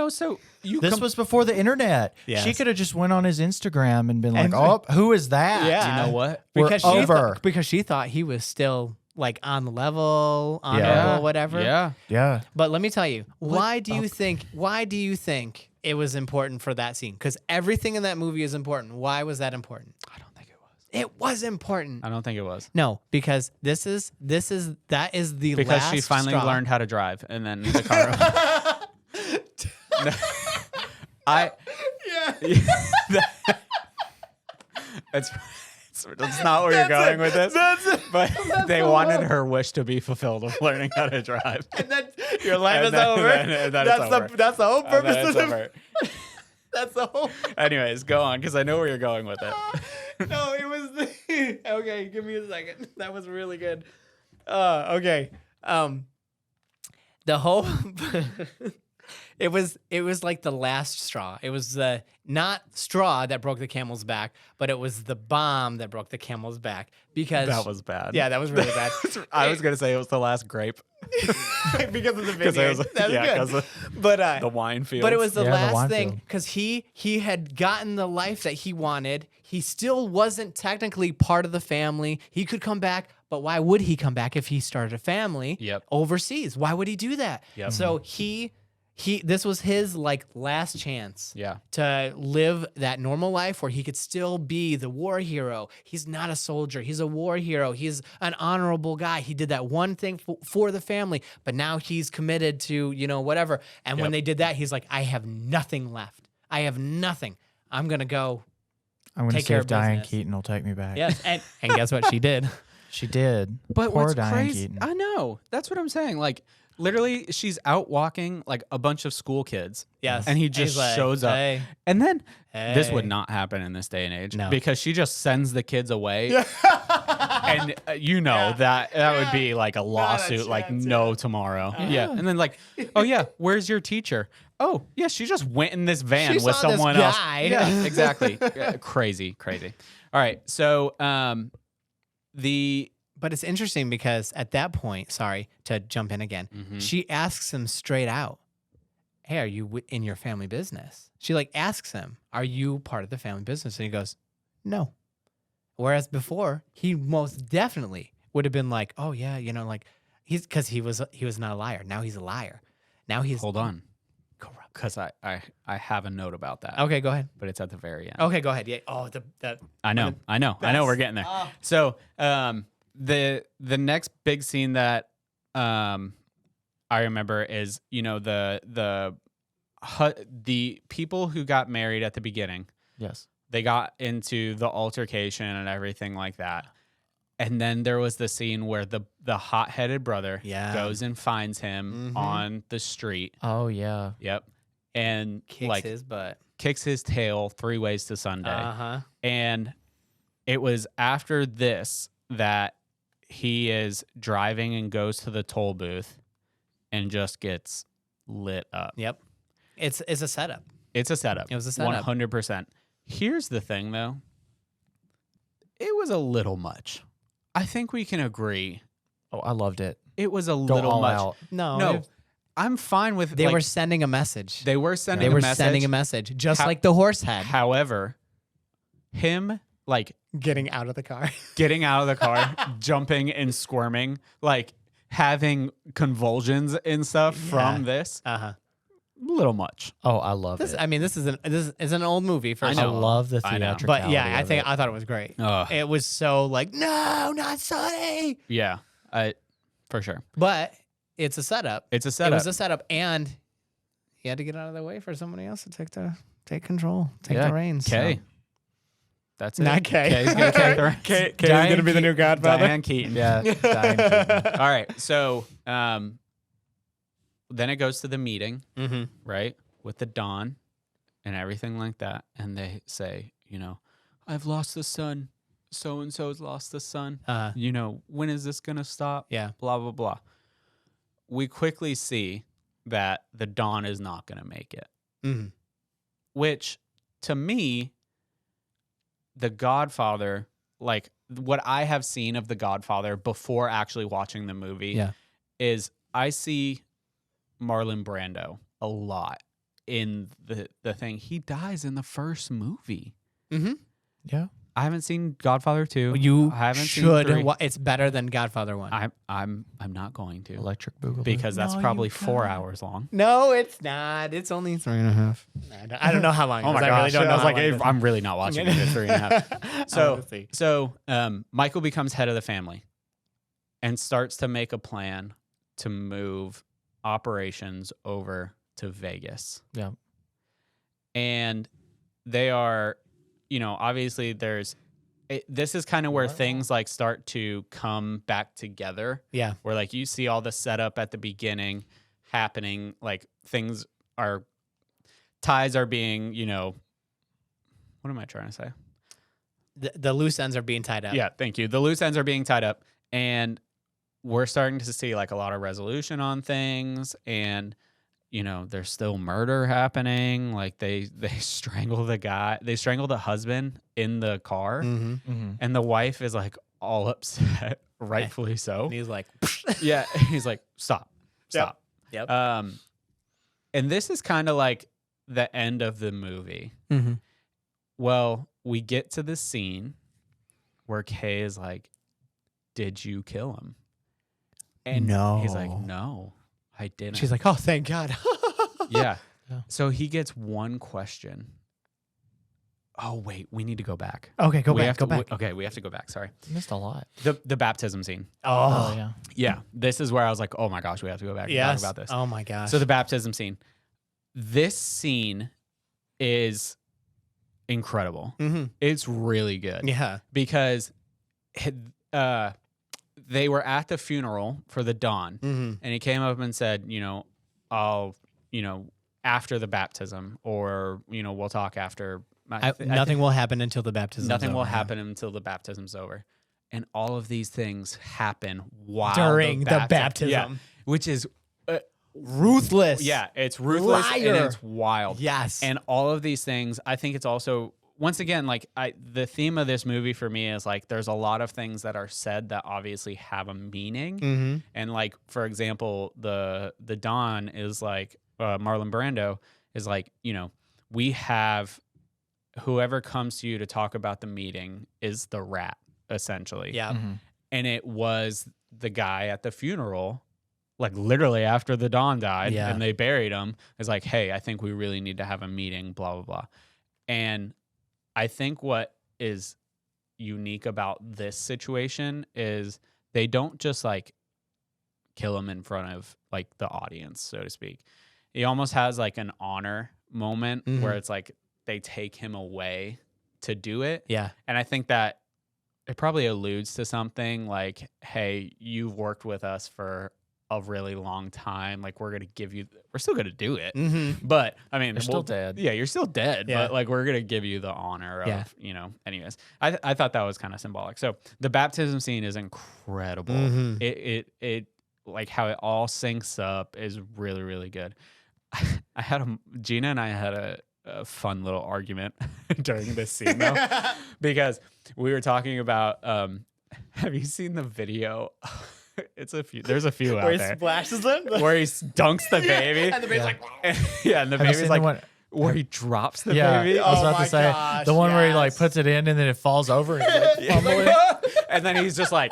Speaker 3: so you
Speaker 2: This was before the internet.
Speaker 1: Yes.
Speaker 2: She could have just went on his Instagram and been like,
Speaker 1: And-
Speaker 2: "Oh, who is that?"
Speaker 1: Yeah.
Speaker 3: You know what?
Speaker 2: We're
Speaker 1: Because
Speaker 2: over.
Speaker 1: because she thought he was still like on the level, honorable,
Speaker 2: Yeah.
Speaker 1: whatever.
Speaker 3: Yeah.
Speaker 2: Yeah.
Speaker 1: But let me tell you, why do you think it was important for that scene? Because everything in that movie is important. Why was that important?
Speaker 3: I don't think it was.
Speaker 1: It was important.
Speaker 3: I don't think it was.
Speaker 1: No, because that is the
Speaker 3: Because
Speaker 1: last
Speaker 3: she finally
Speaker 1: straw.
Speaker 3: learned how to drive, and then the car. No. That's not where you're going with this. But they wanted her wish to be fulfilled of learning how to drive.
Speaker 1: And then your life
Speaker 3: And
Speaker 1: is
Speaker 3: then-
Speaker 1: over.
Speaker 3: and then it's over.
Speaker 1: That's the whole
Speaker 3: And then
Speaker 1: purpose
Speaker 3: it's
Speaker 1: of the.
Speaker 3: over.
Speaker 1: That's the whole.
Speaker 3: Anyways, go on, because I know where you're going with it.
Speaker 1: No, it was the. Okay, give me a second. That was really good. Okay. The whole. It was like the last straw. It was the not straw that broke the camel's back, but it was the bomb that broke the camel's back because
Speaker 3: That was bad.
Speaker 1: yeah, that was really bad.
Speaker 3: I was gonna say it was the last grape.
Speaker 1: because of the
Speaker 3: 'Cause it
Speaker 1: vineyard.
Speaker 3: was-
Speaker 1: That was
Speaker 3: yeah,
Speaker 1: good.
Speaker 3: 'cause of
Speaker 1: but
Speaker 3: The wine field.
Speaker 1: but it was the
Speaker 2: Yeah, the
Speaker 1: last
Speaker 2: wine
Speaker 1: thing
Speaker 2: field.
Speaker 1: because he had gotten the life that he wanted. He still wasn't technically part of the family. He could come back, but why would he come back if he started a family
Speaker 3: Yep.
Speaker 1: overseas? Why would he do that?
Speaker 3: Yep.
Speaker 1: So he this was his like last chance
Speaker 3: Yeah.
Speaker 1: to live that normal life where he could still be the war hero. He's not a soldier. He's a war hero. He's an honorable guy. He did that one thing for the family, but now he's committed to, whatever. And when
Speaker 3: Yep.
Speaker 1: they did that, he's like, I have nothing left. I have nothing. I'm going to go.
Speaker 2: I'm going to
Speaker 1: Take
Speaker 2: see
Speaker 1: care
Speaker 2: if
Speaker 1: of
Speaker 2: Diane
Speaker 1: business.
Speaker 2: Keaton will take me back.
Speaker 1: Yes. And guess what she did?
Speaker 2: She did.
Speaker 3: But
Speaker 2: Poor
Speaker 3: what's
Speaker 2: Diane
Speaker 3: crazy?
Speaker 2: Keaton.
Speaker 3: I know. That's what I'm saying. Like, literally, she's out walking like a bunch of school kids.
Speaker 1: Yes.
Speaker 3: And he
Speaker 1: He's
Speaker 3: just
Speaker 1: like,
Speaker 3: shows up.
Speaker 1: "Hey,
Speaker 3: And then this would
Speaker 1: hey."
Speaker 3: not happen in this day and age.
Speaker 1: No.
Speaker 3: Because she just sends the kids away. And that would be like a lawsuit, like
Speaker 1: chance,
Speaker 3: no tomorrow. Yeah. And then like, oh yeah, where's your teacher? Oh yeah, she just went in this van
Speaker 1: She
Speaker 3: with
Speaker 1: saw this
Speaker 3: someone else.
Speaker 1: guy.
Speaker 3: Yeah, exactly. Yeah, crazy. All right. So
Speaker 1: But it's interesting because at that point, sorry to jump in again, she asks him straight out, "Hey, are you in your family business?" She like asks him, "Are you part of the family business?" And he goes, "No." Whereas before, he most definitely would have been like, "Oh yeah, like he's because he was not a liar. Now he's a liar. Now he's
Speaker 3: hold on,
Speaker 1: corrupt."
Speaker 3: because I have a note about that.
Speaker 1: Okay, go ahead.
Speaker 3: But it's at the very end.
Speaker 1: Okay, go ahead. Yeah. Oh, that.
Speaker 3: I know. We're getting there.
Speaker 1: Oh.
Speaker 3: So, the next big scene that I remember is the people who got married at the beginning.
Speaker 2: Yes.
Speaker 3: They got into the altercation and everything like that, and then there was the scene where the hot-headed brother
Speaker 1: Yeah.
Speaker 3: goes and finds him on the street.
Speaker 2: Oh, yeah.
Speaker 3: Yep, and
Speaker 1: Kicks his butt.
Speaker 3: kicks his tail 3 ways to Sunday.
Speaker 1: Uh-huh.
Speaker 3: And it was after this that he is driving and goes to the toll booth and just gets lit up.
Speaker 1: Yep. It's a setup.
Speaker 3: It's a setup.
Speaker 1: It was a setup.
Speaker 3: 100%. Here's the thing, though. It was a little much. I think we can agree.
Speaker 2: Oh, I loved it.
Speaker 3: It was a
Speaker 2: Go
Speaker 3: little
Speaker 2: all
Speaker 3: much.
Speaker 2: out.
Speaker 3: No, I'm fine with
Speaker 1: They
Speaker 3: like,
Speaker 1: were sending a message.
Speaker 3: They were sending
Speaker 1: They
Speaker 3: a
Speaker 1: were
Speaker 3: message.
Speaker 1: sending a message, just
Speaker 3: How-
Speaker 1: like the horse had.
Speaker 3: However, him like
Speaker 1: Getting out of the car.
Speaker 3: getting out of the car, jumping and squirming, like having convulsions and stuff from this.
Speaker 1: Uh-huh.
Speaker 3: little much.
Speaker 2: Oh, I love
Speaker 1: This,
Speaker 2: it.
Speaker 1: I mean, this is an old movie. First
Speaker 2: I
Speaker 1: of all.
Speaker 2: love the
Speaker 3: I know.
Speaker 2: theatricality.
Speaker 1: But yeah, I
Speaker 2: of
Speaker 1: think
Speaker 2: it.
Speaker 1: I thought it was great.
Speaker 3: Ugh.
Speaker 1: It was so like, no, not Sonny.
Speaker 3: Yeah, for sure.
Speaker 1: But it's a setup.
Speaker 3: It's a
Speaker 1: It
Speaker 3: setup.
Speaker 1: was a setup, and he had to get out of the way for somebody else to take control, take the reins.
Speaker 3: Kay.
Speaker 1: So.
Speaker 3: That's it.
Speaker 1: Not Kay.
Speaker 3: Kay's gonna take the reins.
Speaker 1: Kay is
Speaker 2: Diane
Speaker 1: gonna be the new Godfather.
Speaker 3: Diane Keaton.
Speaker 2: Yeah. Diane Keaton.
Speaker 3: All right. So then it goes to the meeting,
Speaker 1: Mm-hmm.
Speaker 3: right, with the Don and everything like that, and they say, I've lost the son. So and so's lost the son. When is this gonna stop?
Speaker 1: Yeah.
Speaker 3: Blah blah blah. We quickly see that the Don is not gonna make it,
Speaker 1: Mm-hmm.
Speaker 3: which to me, The Godfather, like what I have seen of The Godfather before actually watching the movie, is I see Marlon Brando a lot in the thing. He dies in the first movie.
Speaker 1: Mm-hmm.
Speaker 2: Yeah.
Speaker 3: I haven't seen Godfather 2.
Speaker 1: You
Speaker 3: I haven't
Speaker 1: should.
Speaker 3: seen 3.
Speaker 1: It's better than Godfather 1.
Speaker 3: I'm not going to
Speaker 2: Electric Boogaloo.
Speaker 3: because that's
Speaker 2: No,
Speaker 3: probably
Speaker 2: you
Speaker 3: 4
Speaker 2: can't.
Speaker 3: hours long.
Speaker 1: No, it's not. It's only 3.5. I don't know how long.
Speaker 3: Oh my
Speaker 1: I
Speaker 3: gosh!
Speaker 1: really don't know.
Speaker 3: I was
Speaker 1: how
Speaker 3: like,
Speaker 1: long it is.
Speaker 3: I'm really not watching it at 3.5.
Speaker 1: I wanna see.
Speaker 3: So Michael becomes head of the family and starts to make a plan to move operations over to Vegas.
Speaker 2: Yeah.
Speaker 3: And they are, obviously this is kind of where things like start to come back together.
Speaker 1: Yeah.
Speaker 3: Where like you see all the setup at the beginning happening, like ties are being, what am I trying to say?
Speaker 1: The loose ends are being tied up.
Speaker 3: Yeah, thank you. The loose ends are being tied up, and we're starting to see like a lot of resolution on things, and there's still murder happening. Like they strangle the husband in the car,
Speaker 1: Mm-hmm.
Speaker 2: Mm-hmm.
Speaker 3: and the wife is like all upset, rightfully so.
Speaker 1: And he's like,
Speaker 3: Yeah, he's like, stop.
Speaker 1: Yep.
Speaker 3: And this is kind of like the end of the movie.
Speaker 1: Mm-hmm.
Speaker 3: Well, we get to the scene where Kay is like, did you kill him? And he's like, no, I didn't.
Speaker 1: She's like, oh, thank God.
Speaker 3: yeah.
Speaker 2: Yeah.
Speaker 3: So he gets one question. Oh, wait, we need to go back.
Speaker 1: Okay, go
Speaker 3: We
Speaker 1: back.
Speaker 3: have
Speaker 1: Go
Speaker 3: to-
Speaker 1: back.
Speaker 3: Okay, we have to go back. Sorry.
Speaker 2: Missed a lot.
Speaker 3: The baptism scene.
Speaker 2: Oh, yeah.
Speaker 3: Yeah. This is where I was like, oh my gosh, we have to go back and
Speaker 1: Yes.
Speaker 3: talk about this.
Speaker 1: Oh my gosh.
Speaker 3: So the baptism scene. This scene is incredible.
Speaker 1: Mm-hmm.
Speaker 3: It's really good.
Speaker 1: Yeah.
Speaker 3: Because they were at the funeral for the Don,
Speaker 1: Mm-hmm.
Speaker 3: and he came up and said, I'll, after the baptism, or, we'll talk after.
Speaker 1: Nothing will happen until the baptism.
Speaker 3: Nothing will happen until the baptism's over. And all of these things happen while
Speaker 1: during the baptism.
Speaker 3: Yeah, which is
Speaker 1: Ruthless.
Speaker 3: yeah, it's ruthless and
Speaker 1: Liar.
Speaker 3: it's wild.
Speaker 1: Yes.
Speaker 3: And all of these things, I think it's also, once again, like the theme of this movie for me is like there's a lot of things that are said that obviously have a meaning.
Speaker 1: Mm-hmm.
Speaker 3: And like, for example, the Don is like, Marlon Brando is like, we have whoever comes to you to talk about the meeting is the rat, essentially.
Speaker 1: Yeah.
Speaker 2: Mm-hmm.
Speaker 3: And it was the guy at the funeral, like literally after the Don died
Speaker 1: Yeah.
Speaker 3: and they buried him, is like, hey, I think we really need to have a meeting, blah, blah, blah. And I think what is unique about this situation is they don't just like kill him in front of like the audience, so to speak. He almost has like an honor moment
Speaker 1: Mhm.
Speaker 3: where it's like they take him away to do it.
Speaker 1: Yeah.
Speaker 3: And I think that it probably alludes to something like, hey, you've worked with us for a really long time. Like, we're still going to do it.
Speaker 1: Mm-hmm.
Speaker 3: But I mean,
Speaker 2: You're still dead.
Speaker 3: Yeah, you're still dead.
Speaker 1: Yeah.
Speaker 3: But like, we're going to give you the honor of,
Speaker 1: Yeah.
Speaker 3: anyways. I thought that was kind of symbolic. So the baptism scene is incredible.
Speaker 1: Mhm.
Speaker 3: It like how it all syncs up is really, really good. Gina and I had a fun little argument during this scene though, because we were talking about, have you seen the video? There's a few
Speaker 1: Where
Speaker 3: out
Speaker 1: he
Speaker 3: there
Speaker 1: splashes them.
Speaker 3: where he dunks the baby.
Speaker 1: And the baby's
Speaker 2: Yeah.
Speaker 1: like,
Speaker 3: Yeah, and the
Speaker 2: Have you
Speaker 3: baby's
Speaker 2: seen
Speaker 3: like,
Speaker 2: the one?
Speaker 3: where he drops the
Speaker 2: Yeah,
Speaker 3: baby.
Speaker 2: I was
Speaker 1: Oh
Speaker 2: about
Speaker 1: my
Speaker 2: to say
Speaker 1: gosh,
Speaker 2: the one where he like
Speaker 1: yes.
Speaker 2: puts it in and then it falls over. And he's, like,
Speaker 3: Yeah.
Speaker 2: fumbling.
Speaker 3: And then he's just like,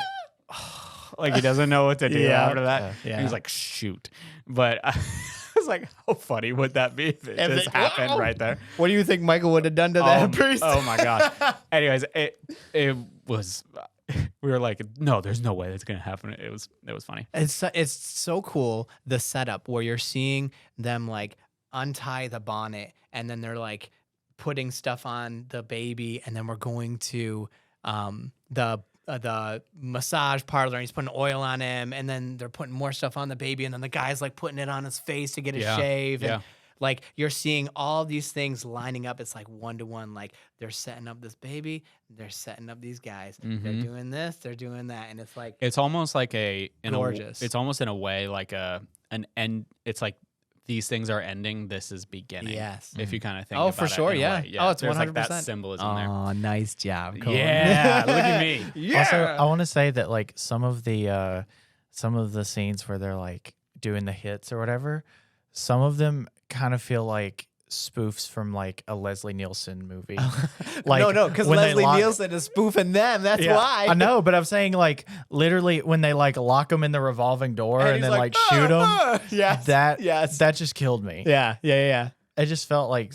Speaker 3: like he doesn't know what to do
Speaker 1: Yeah.
Speaker 3: after that.
Speaker 1: Yeah.
Speaker 3: And he's like, shoot. But I was like, how funny would that be if it just happened right there?
Speaker 1: What do you think Michael would have done to that priest?
Speaker 3: Oh my gosh. Anyways, it was. We were like, no, there's no way that's gonna happen. It was funny.
Speaker 1: It's so cool, the setup where you're seeing them like untie the bonnet, and then they're like putting stuff on the baby, and then we're going to the massage parlor, and he's putting oil on him, and then they're putting more stuff on the baby, and then the guy's like putting it on his face to get a shave. And like you're seeing all these things lining up. It's like 1-to-1. Like they're setting up this baby, they're setting up these guys. They're doing this, they're doing that, and it's like
Speaker 3: it's almost like
Speaker 1: gorgeous.
Speaker 3: It's almost in a way like an end. It's like these things are ending. This is beginning.
Speaker 1: Yes.
Speaker 3: If you kind of think.
Speaker 1: Oh,
Speaker 3: about
Speaker 1: for
Speaker 3: it
Speaker 1: sure.
Speaker 3: in a
Speaker 1: Yeah.
Speaker 3: way.
Speaker 1: Oh, it's 100%.
Speaker 3: There's like that symbolism there.
Speaker 1: Oh, nice job, Colton.
Speaker 3: Yeah. Look at me.
Speaker 1: Yeah.
Speaker 2: Also, I want to say that like some of the scenes where they're like doing the hits or whatever, some of them kind of feel like spoofs from like a Leslie Nielsen movie. Like
Speaker 1: no, because
Speaker 2: when they
Speaker 1: Leslie
Speaker 2: lock-
Speaker 1: Nielsen is spoofing them. That's
Speaker 2: Yeah,
Speaker 1: why.
Speaker 2: I know, but I'm saying like literally when they like lock them in the revolving door and
Speaker 1: he's
Speaker 2: then like shoot them.
Speaker 1: Yes.
Speaker 2: That just killed me.
Speaker 1: Yeah.
Speaker 2: It just felt like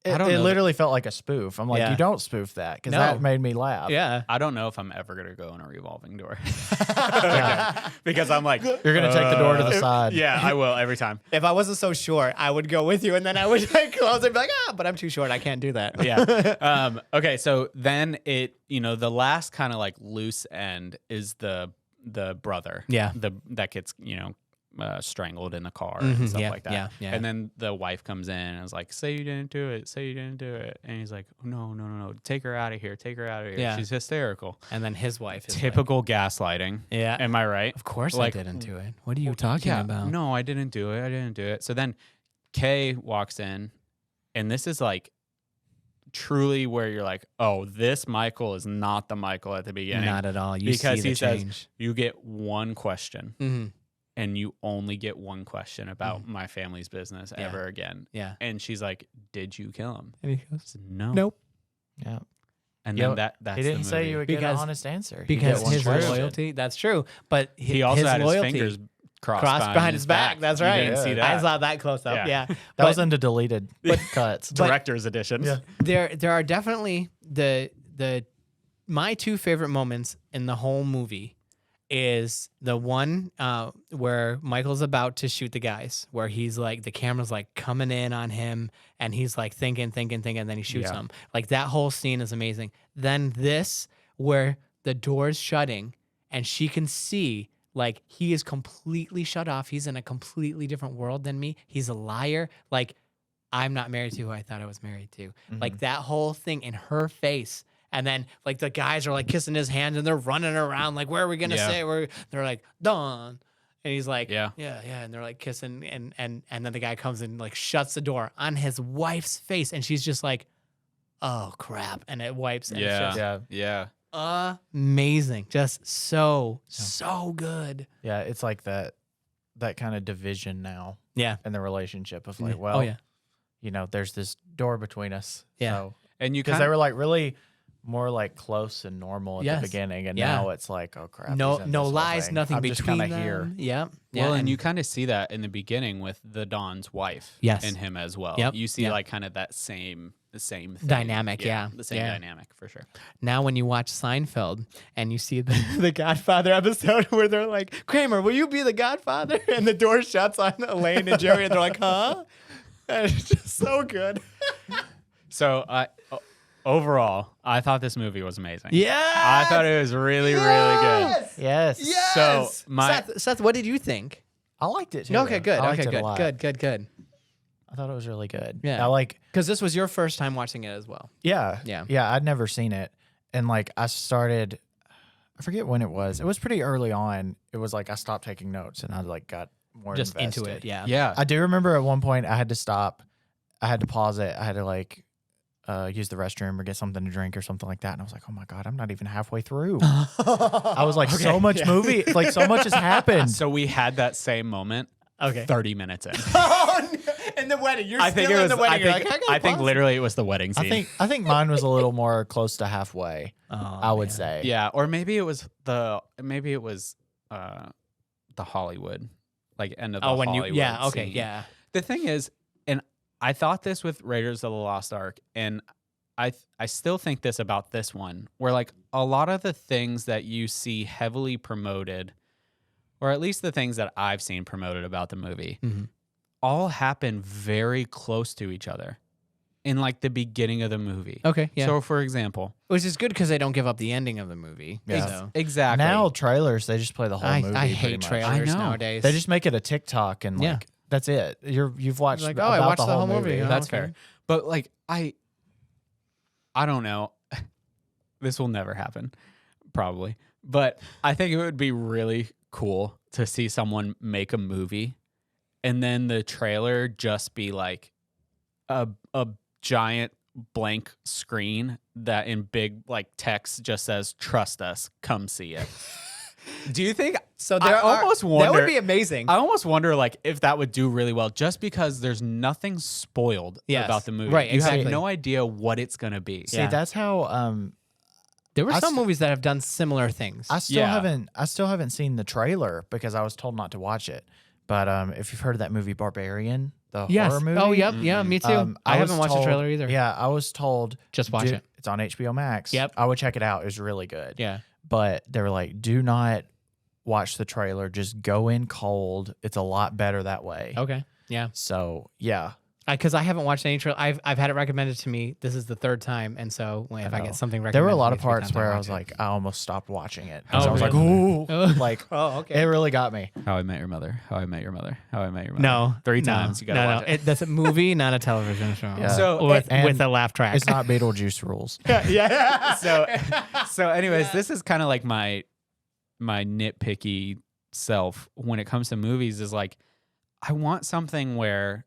Speaker 3: I don't
Speaker 2: it
Speaker 3: know
Speaker 2: literally felt like a spoof. I'm like,
Speaker 1: Yeah.
Speaker 2: you don't spoof that because
Speaker 1: No.
Speaker 2: that made me laugh.
Speaker 1: Yeah.
Speaker 3: I don't know if I'm ever gonna go in a revolving door
Speaker 2: Yeah.
Speaker 3: because I'm like,
Speaker 2: You're gonna take the door to the side.
Speaker 3: Yeah, I will every time.
Speaker 1: If I wasn't so short, I would go with you, and then I would like close and be like, but I'm too short. I can't do that.
Speaker 3: Yeah. Okay. So then the last kind of like loose end is the brother.
Speaker 1: Yeah.
Speaker 3: That gets strangled in the car and stuff
Speaker 1: Yeah,
Speaker 3: like that.
Speaker 1: yeah.
Speaker 3: And then the wife comes in and is like, "Say you didn't do it. Say you didn't do it." And he's like, "No. Take her out of here. Take her out of here.
Speaker 1: Yeah.
Speaker 3: She's hysterical."
Speaker 1: And then his wife is
Speaker 3: Typical gaslighting.
Speaker 1: Yeah.
Speaker 3: Am I right?
Speaker 1: Of course
Speaker 3: Like,
Speaker 1: I didn't do it. What are you talking
Speaker 3: Yeah.
Speaker 1: about?
Speaker 3: No, I didn't do it. So then Kay walks in, and this is like truly where you're like, oh, this Michael is not the Michael at the beginning.
Speaker 1: Not at all. You
Speaker 3: Because
Speaker 1: see the
Speaker 3: he says,
Speaker 1: change.
Speaker 3: you get one question,
Speaker 1: Mm-hmm.
Speaker 3: and you only get one question about my family's business
Speaker 1: Yeah.
Speaker 3: ever again.
Speaker 1: Yeah.
Speaker 3: And she's like, did you kill him?
Speaker 1: And he
Speaker 3: I
Speaker 1: goes,
Speaker 3: said, no.
Speaker 1: nope.
Speaker 2: Yeah.
Speaker 3: And
Speaker 2: Yeah,
Speaker 3: then that's
Speaker 2: He didn't
Speaker 3: the
Speaker 2: say
Speaker 3: movie.
Speaker 2: you would get
Speaker 1: Because-
Speaker 2: an honest answer. You
Speaker 1: Because
Speaker 2: get one
Speaker 1: his
Speaker 2: question.
Speaker 1: loyalty, that's true. But
Speaker 3: He also
Speaker 1: his
Speaker 3: had
Speaker 1: loyalty,
Speaker 3: his fingers crossed
Speaker 1: behind his back. That's
Speaker 3: You
Speaker 1: right.
Speaker 3: didn't see
Speaker 2: Yeah.
Speaker 3: that.
Speaker 1: I saw that close up.
Speaker 3: Yeah.
Speaker 1: Yeah.
Speaker 2: That
Speaker 1: But
Speaker 2: was in the deleted cuts.
Speaker 3: Director's edition.
Speaker 2: Yeah.
Speaker 1: there are definitely my two favorite moments in the whole movie is the one where Michael's about to shoot the guys, where he's like, the camera's like coming in on him, and he's like thinking, and then he shoots them. Like that whole scene is amazing. Then this, where the door's shutting and she can see, like, he is completely shut off. He's in a completely different world than me. He's a liar. Like, I'm not married to who I thought I was married to. Like that whole thing in her face. And then like the guys are like kissing his hand and they're running around like, where are we gonna say? They're like, Dawn. And he's like, yeah. And they're like kissing, and then the guy comes and like shuts the door on his wife's face, and she's just like, oh crap. And it wipes. And it's just
Speaker 3: Yeah.
Speaker 1: amazing. Just so good.
Speaker 2: Yeah, it's like that kind of division now
Speaker 1: Yeah.
Speaker 2: in the relationship of like,
Speaker 1: Oh,
Speaker 2: well,
Speaker 1: yeah.
Speaker 2: there's this door between us.
Speaker 1: Yeah.
Speaker 2: So,
Speaker 3: And you
Speaker 2: because they were like really more like close and normal at
Speaker 1: Yes.
Speaker 2: the beginning, and
Speaker 1: Yeah.
Speaker 2: now it's like, oh crap.
Speaker 1: No
Speaker 2: he's in this whole
Speaker 1: lies,
Speaker 2: thing.
Speaker 1: nothing
Speaker 2: I'm just
Speaker 1: between
Speaker 2: kinda
Speaker 1: them.
Speaker 2: here.
Speaker 1: Yeah.
Speaker 3: Well, and you kind of see that in the beginning with the Don's wife.
Speaker 1: Yes.
Speaker 3: And him as well.
Speaker 1: Yep.
Speaker 3: You see
Speaker 1: Yep.
Speaker 3: like kind of the same thing.
Speaker 1: Dynamic, yeah.
Speaker 3: The same
Speaker 1: Yeah.
Speaker 3: dynamic for sure.
Speaker 1: Now when you watch Seinfeld and you see the Godfather episode where they're like, Kramer, will you be the Godfather? And the door shuts on Elaine and Jerry, and they're like, huh? And it's just so good.
Speaker 3: So overall, I thought this movie was amazing.
Speaker 1: Yeah.
Speaker 3: I thought it was really, really good.
Speaker 2: Yes.
Speaker 1: Yes.
Speaker 3: So, my-
Speaker 1: Seth, what did you think?
Speaker 2: I liked it too.
Speaker 1: Okay, good.
Speaker 2: I liked
Speaker 1: Okay,
Speaker 2: it a lot.
Speaker 1: good.
Speaker 2: I thought it was really good.
Speaker 1: Yeah.
Speaker 2: I like.
Speaker 1: Because this was your first time watching it as well.
Speaker 2: Yeah.
Speaker 1: Yeah.
Speaker 2: Yeah. I'd never seen it, and like I started. I forget when it was. It was pretty early on. It was like I stopped taking notes and I like got more
Speaker 1: Just
Speaker 2: invested.
Speaker 1: into it. Yeah.
Speaker 3: Yeah.
Speaker 2: I do remember at one point I had to stop. I had to pause it. I had to like use the restroom or get something to drink or something like that. And I was like, oh my God, I'm not even halfway through. I was like, so much movie, like so much has happened.
Speaker 3: So we had that same moment
Speaker 1: Okay.
Speaker 3: 30 minutes in.
Speaker 1: Oh, in the wedding. You're
Speaker 3: I think
Speaker 1: still
Speaker 3: it
Speaker 1: in
Speaker 3: was.
Speaker 1: the wedding.
Speaker 3: I
Speaker 1: You're
Speaker 3: think,
Speaker 1: like,
Speaker 3: I think literally it was the wedding scene.
Speaker 2: I think mine was a little more close to halfway. I would say.
Speaker 3: Yeah, or maybe it was the Hollywood, like end of the Hollywood.
Speaker 1: yeah, okay,
Speaker 3: scene.
Speaker 1: yeah.
Speaker 3: The thing is, and I thought this with Raiders of the Lost Ark, and I still think this about this one, where like a lot of the things that you see heavily promoted, or at least the things that I've seen promoted about the movie, all happen very close to each other in like the beginning of the movie.
Speaker 1: Okay, yeah.
Speaker 3: So for example,
Speaker 1: Which is good because they don't give up the ending of the movie.
Speaker 2: Yeah.
Speaker 1: So.
Speaker 3: exactly.
Speaker 2: Now trailers, they just play the whole movie.
Speaker 1: I
Speaker 2: pretty
Speaker 1: hate
Speaker 2: much.
Speaker 1: trailers
Speaker 3: I know.
Speaker 1: nowadays.
Speaker 2: They just make it a TikTok and
Speaker 1: Yeah.
Speaker 2: like that's it. You've watched
Speaker 1: Like,
Speaker 2: about
Speaker 1: I watched
Speaker 2: the whole movie.
Speaker 1: Oh,
Speaker 3: That's
Speaker 1: okay.
Speaker 3: fair. But like I don't know. This will never happen, probably. But I think it would be really cool to see someone make a movie and then the trailer just be like a giant blank screen that in big like text just says "Trust us, come see it." Do you think?
Speaker 1: So
Speaker 3: I almost
Speaker 1: that
Speaker 3: wonder.
Speaker 1: would be amazing.
Speaker 3: I almost wonder like if that would do really well, just because there's nothing spoiled
Speaker 1: Yes.
Speaker 3: about the movie.
Speaker 1: Right,
Speaker 3: You
Speaker 1: exactly.
Speaker 3: have no idea what it's gonna be.
Speaker 2: See,
Speaker 1: Yeah.
Speaker 2: that's how
Speaker 1: There were
Speaker 2: I
Speaker 1: some
Speaker 2: st-
Speaker 1: movies that have done similar things.
Speaker 2: I still
Speaker 3: Yeah.
Speaker 2: haven't seen the trailer because I was told not to watch it. But if you've heard of that movie Barbarian, the
Speaker 1: yes.
Speaker 2: horror movie.
Speaker 1: Oh, yep. Yeah, me too. I
Speaker 2: was
Speaker 1: haven't watched
Speaker 2: told-
Speaker 1: the trailer either.
Speaker 2: Yeah, I was told
Speaker 1: Just watch it.
Speaker 2: It's on HBO Max.
Speaker 1: Yep.
Speaker 2: I would check it out. It was really good.
Speaker 1: Yeah.
Speaker 2: But they were like, do not watch the trailer. Just go in cold. It's a lot better that way.
Speaker 1: Okay. Yeah.
Speaker 2: So yeah.
Speaker 1: Because I haven't watched any trailer. I've had it recommended to me. This is the third time, and so if I
Speaker 2: know.
Speaker 1: get something recommended,
Speaker 2: There were a lot
Speaker 1: to
Speaker 2: of
Speaker 1: me 3
Speaker 2: parts
Speaker 1: times,
Speaker 2: where
Speaker 1: I'll
Speaker 2: I was
Speaker 1: watch
Speaker 2: like, I almost stopped watching it.
Speaker 1: Oh,
Speaker 2: I was like,
Speaker 1: really?
Speaker 2: ooh, like,
Speaker 1: oh, okay.
Speaker 2: it really got me.
Speaker 3: How I Met Your Mother. How I Met Your Mother. How I Met Your Mother.
Speaker 1: No,
Speaker 3: 3
Speaker 1: no,
Speaker 3: times. You gotta
Speaker 1: no,
Speaker 3: watch
Speaker 1: no.
Speaker 3: it.
Speaker 1: That's a movie, not a television show.
Speaker 2: Yeah.
Speaker 3: So-
Speaker 1: with
Speaker 2: and
Speaker 1: a laugh track.
Speaker 2: It's not Beetlejuice rules.
Speaker 1: yeah.
Speaker 3: So anyways, this is kind of like my nitpicky self when it comes to movies is like I want something where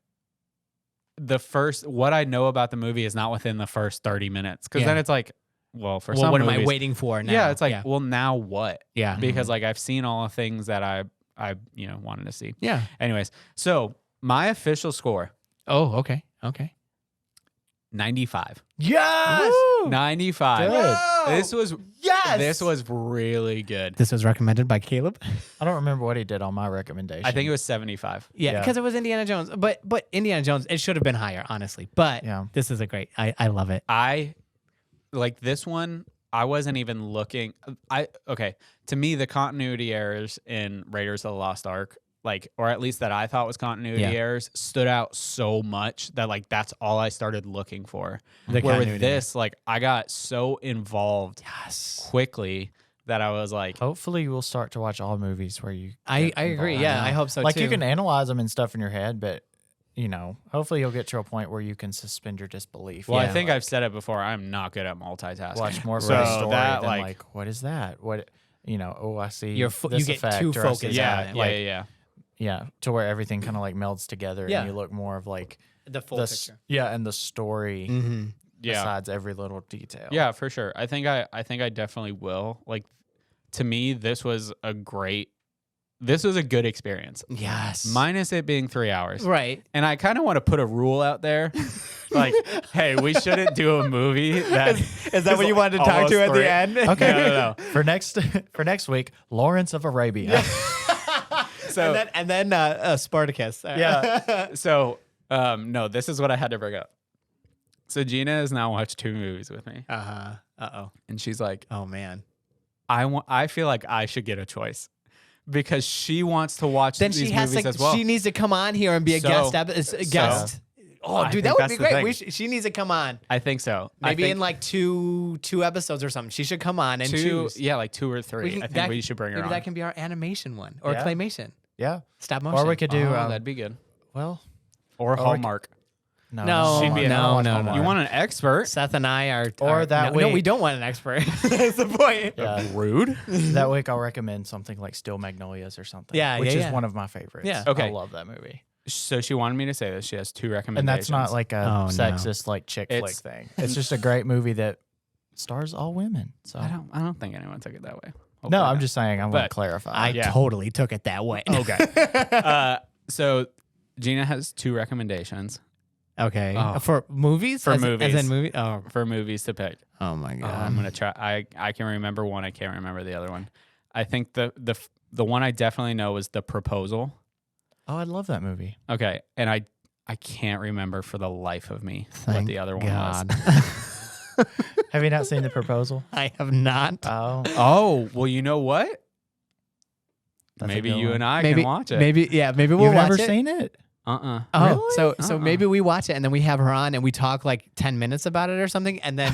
Speaker 3: what I know about the movie is not within the first 30 minutes, because
Speaker 1: Yeah.
Speaker 3: then it's like, well, for
Speaker 1: Well,
Speaker 3: some
Speaker 1: what
Speaker 3: movies,
Speaker 1: am I waiting for now?
Speaker 3: Yeah, it's like, well, now what?
Speaker 1: yeah,
Speaker 3: Because like I've seen all the things that I wanted to see.
Speaker 1: yeah.
Speaker 3: Anyways, so my official score,
Speaker 1: Oh, okay, okay.
Speaker 3: 95.
Speaker 2: Yes.
Speaker 3: 95.
Speaker 2: Good.
Speaker 3: This was really good.
Speaker 1: This was recommended by Caleb.
Speaker 2: I don't remember what he did on my recommendation.
Speaker 3: I think it was 75.
Speaker 1: Yeah,
Speaker 2: Yeah.
Speaker 1: because it was Indiana Jones. But Indiana Jones, it should have been higher, honestly. But
Speaker 2: Yeah.
Speaker 1: this is a great. I love it.
Speaker 3: I like this one. I wasn't even looking. Okay. To me, the continuity errors in Raiders of the Lost Ark, like, or at least that I thought was continuity
Speaker 1: Yeah.
Speaker 3: errors, stood out so much that like that's all I started looking for.
Speaker 1: The
Speaker 3: Where with
Speaker 1: continuity.
Speaker 3: this, like, I got so involved
Speaker 1: Yes.
Speaker 3: quickly that I was like,
Speaker 2: Hopefully, you will start to watch all movies where you.
Speaker 1: I
Speaker 2: get
Speaker 1: agree.
Speaker 2: involved.
Speaker 1: Yeah, I hope so
Speaker 2: Like
Speaker 1: too.
Speaker 2: you can analyze them and stuff in your head, but hopefully you'll get to a point where you can suspend your disbelief.
Speaker 3: well, I
Speaker 1: Yeah.
Speaker 3: think I've said it before. I'm not good at multitasking.
Speaker 2: watch more
Speaker 3: So
Speaker 2: for the story
Speaker 3: that,
Speaker 2: than
Speaker 3: like-
Speaker 2: like, what is that? What oh, I see.
Speaker 1: you
Speaker 2: this
Speaker 1: get
Speaker 2: effect,
Speaker 1: too
Speaker 2: or I see
Speaker 1: focused
Speaker 3: Yeah,
Speaker 1: on
Speaker 2: that.
Speaker 1: it.
Speaker 3: yeah,
Speaker 2: Like,
Speaker 3: yeah.
Speaker 2: yeah, to where everything kind of like melds together,
Speaker 1: Yeah.
Speaker 2: and you look more of like
Speaker 1: The full
Speaker 2: the
Speaker 1: picture.
Speaker 2: and the story
Speaker 1: Mm-hmm.
Speaker 3: Yeah.
Speaker 2: besides every little detail.
Speaker 3: Yeah, for sure. I think I definitely will. Like, to me, this was a good experience.
Speaker 1: Yes.
Speaker 3: Minus it being 3 hours.
Speaker 1: Right.
Speaker 3: And I kind of want to put a rule out there. Like, hey, we shouldn't do a movie that
Speaker 1: Is that what you wanted to talk
Speaker 3: almost
Speaker 1: to at
Speaker 3: three.
Speaker 1: the end?
Speaker 2: Okay.
Speaker 3: No.
Speaker 2: For next week, Lawrence of Arabia.
Speaker 3: So
Speaker 1: and then Spartacus.
Speaker 2: Yeah.
Speaker 3: so no, this is what I had to bring up. So Gina has now watched 2 movies with me.
Speaker 1: Uh-huh. Uh-oh.
Speaker 3: And she's like,
Speaker 1: Oh man.
Speaker 3: I feel like I should get a choice. Because she wants to watch
Speaker 1: Then
Speaker 3: these
Speaker 1: she has
Speaker 3: movies
Speaker 1: to.
Speaker 3: as well.
Speaker 1: She needs to come on here and be a
Speaker 3: So-
Speaker 1: guest. Oh,
Speaker 3: I
Speaker 1: dude,
Speaker 3: think
Speaker 1: that would
Speaker 3: that's
Speaker 1: be
Speaker 3: the
Speaker 1: great.
Speaker 3: thing.
Speaker 1: She needs to come on.
Speaker 3: I think so. I
Speaker 1: Maybe
Speaker 3: think
Speaker 1: in like two episodes or something. She should come on and
Speaker 3: 2,
Speaker 1: choose.
Speaker 3: yeah, like 2 or 3. I think we should bring her
Speaker 1: Maybe
Speaker 3: on.
Speaker 1: that can be our animation one or
Speaker 2: Yeah.
Speaker 1: claymation,
Speaker 2: Yeah.
Speaker 1: stop motion.
Speaker 2: Or we could do.
Speaker 3: Oh, that'd be good.
Speaker 2: Well,
Speaker 3: Or Hallmark.
Speaker 2: no.
Speaker 1: No,
Speaker 3: She'd be an
Speaker 1: no, no,
Speaker 2: Hallmark.
Speaker 1: no.
Speaker 3: You want an expert?
Speaker 1: Seth and I are.
Speaker 2: Or that
Speaker 1: no,
Speaker 2: week-
Speaker 1: we don't want an expert. That's the point.
Speaker 2: Yeah.
Speaker 3: Rude.
Speaker 2: That week, I'll recommend something like Steel Magnolias or something.
Speaker 1: Yeah,
Speaker 2: which
Speaker 1: yeah,
Speaker 2: is
Speaker 1: yeah.
Speaker 2: one of my favorites.
Speaker 1: Yeah.
Speaker 3: Okay.
Speaker 2: I love that movie.
Speaker 3: So she wanted me to say this. She has 2 recommendations.
Speaker 2: And that's not like a
Speaker 1: Oh, no.
Speaker 2: sexist like chick flick
Speaker 3: It's-
Speaker 2: thing. It's just a great movie that stars all women. So
Speaker 3: I don't think anyone took it that way. Hopefully
Speaker 2: no, I'm
Speaker 3: not.
Speaker 2: just saying. I'm going to
Speaker 3: But
Speaker 2: clarify.
Speaker 1: I
Speaker 3: Yeah.
Speaker 1: totally took it that way.
Speaker 3: Okay. So Gina has 2 recommendations
Speaker 1: Okay.
Speaker 3: Oh.
Speaker 1: For movies?
Speaker 3: For
Speaker 1: As
Speaker 3: movies.
Speaker 1: in movie? Oh.
Speaker 3: for movies to pick.
Speaker 1: Oh my god.
Speaker 3: I'm gonna try. I can remember one. I can't remember the other one. I think the one I definitely know is The Proposal.
Speaker 2: oh, I love that movie.
Speaker 3: Okay, and I can't remember for the life of me what
Speaker 1: Thank
Speaker 3: the other one
Speaker 1: God.
Speaker 3: was.
Speaker 2: Have you not seen The Proposal?
Speaker 1: I have not.
Speaker 3: Oh, well, you know what?
Speaker 2: That's a
Speaker 3: Maybe
Speaker 2: good
Speaker 3: you
Speaker 2: one.
Speaker 3: and I
Speaker 1: maybe
Speaker 3: can watch it.
Speaker 1: Maybe maybe we'll
Speaker 2: You've
Speaker 1: watch
Speaker 2: never
Speaker 1: it.
Speaker 2: seen it?
Speaker 3: Uh-uh.
Speaker 1: Oh,
Speaker 2: Really?
Speaker 1: so maybe we watch it and then we have her on and we talk like 10 minutes about it or something, and then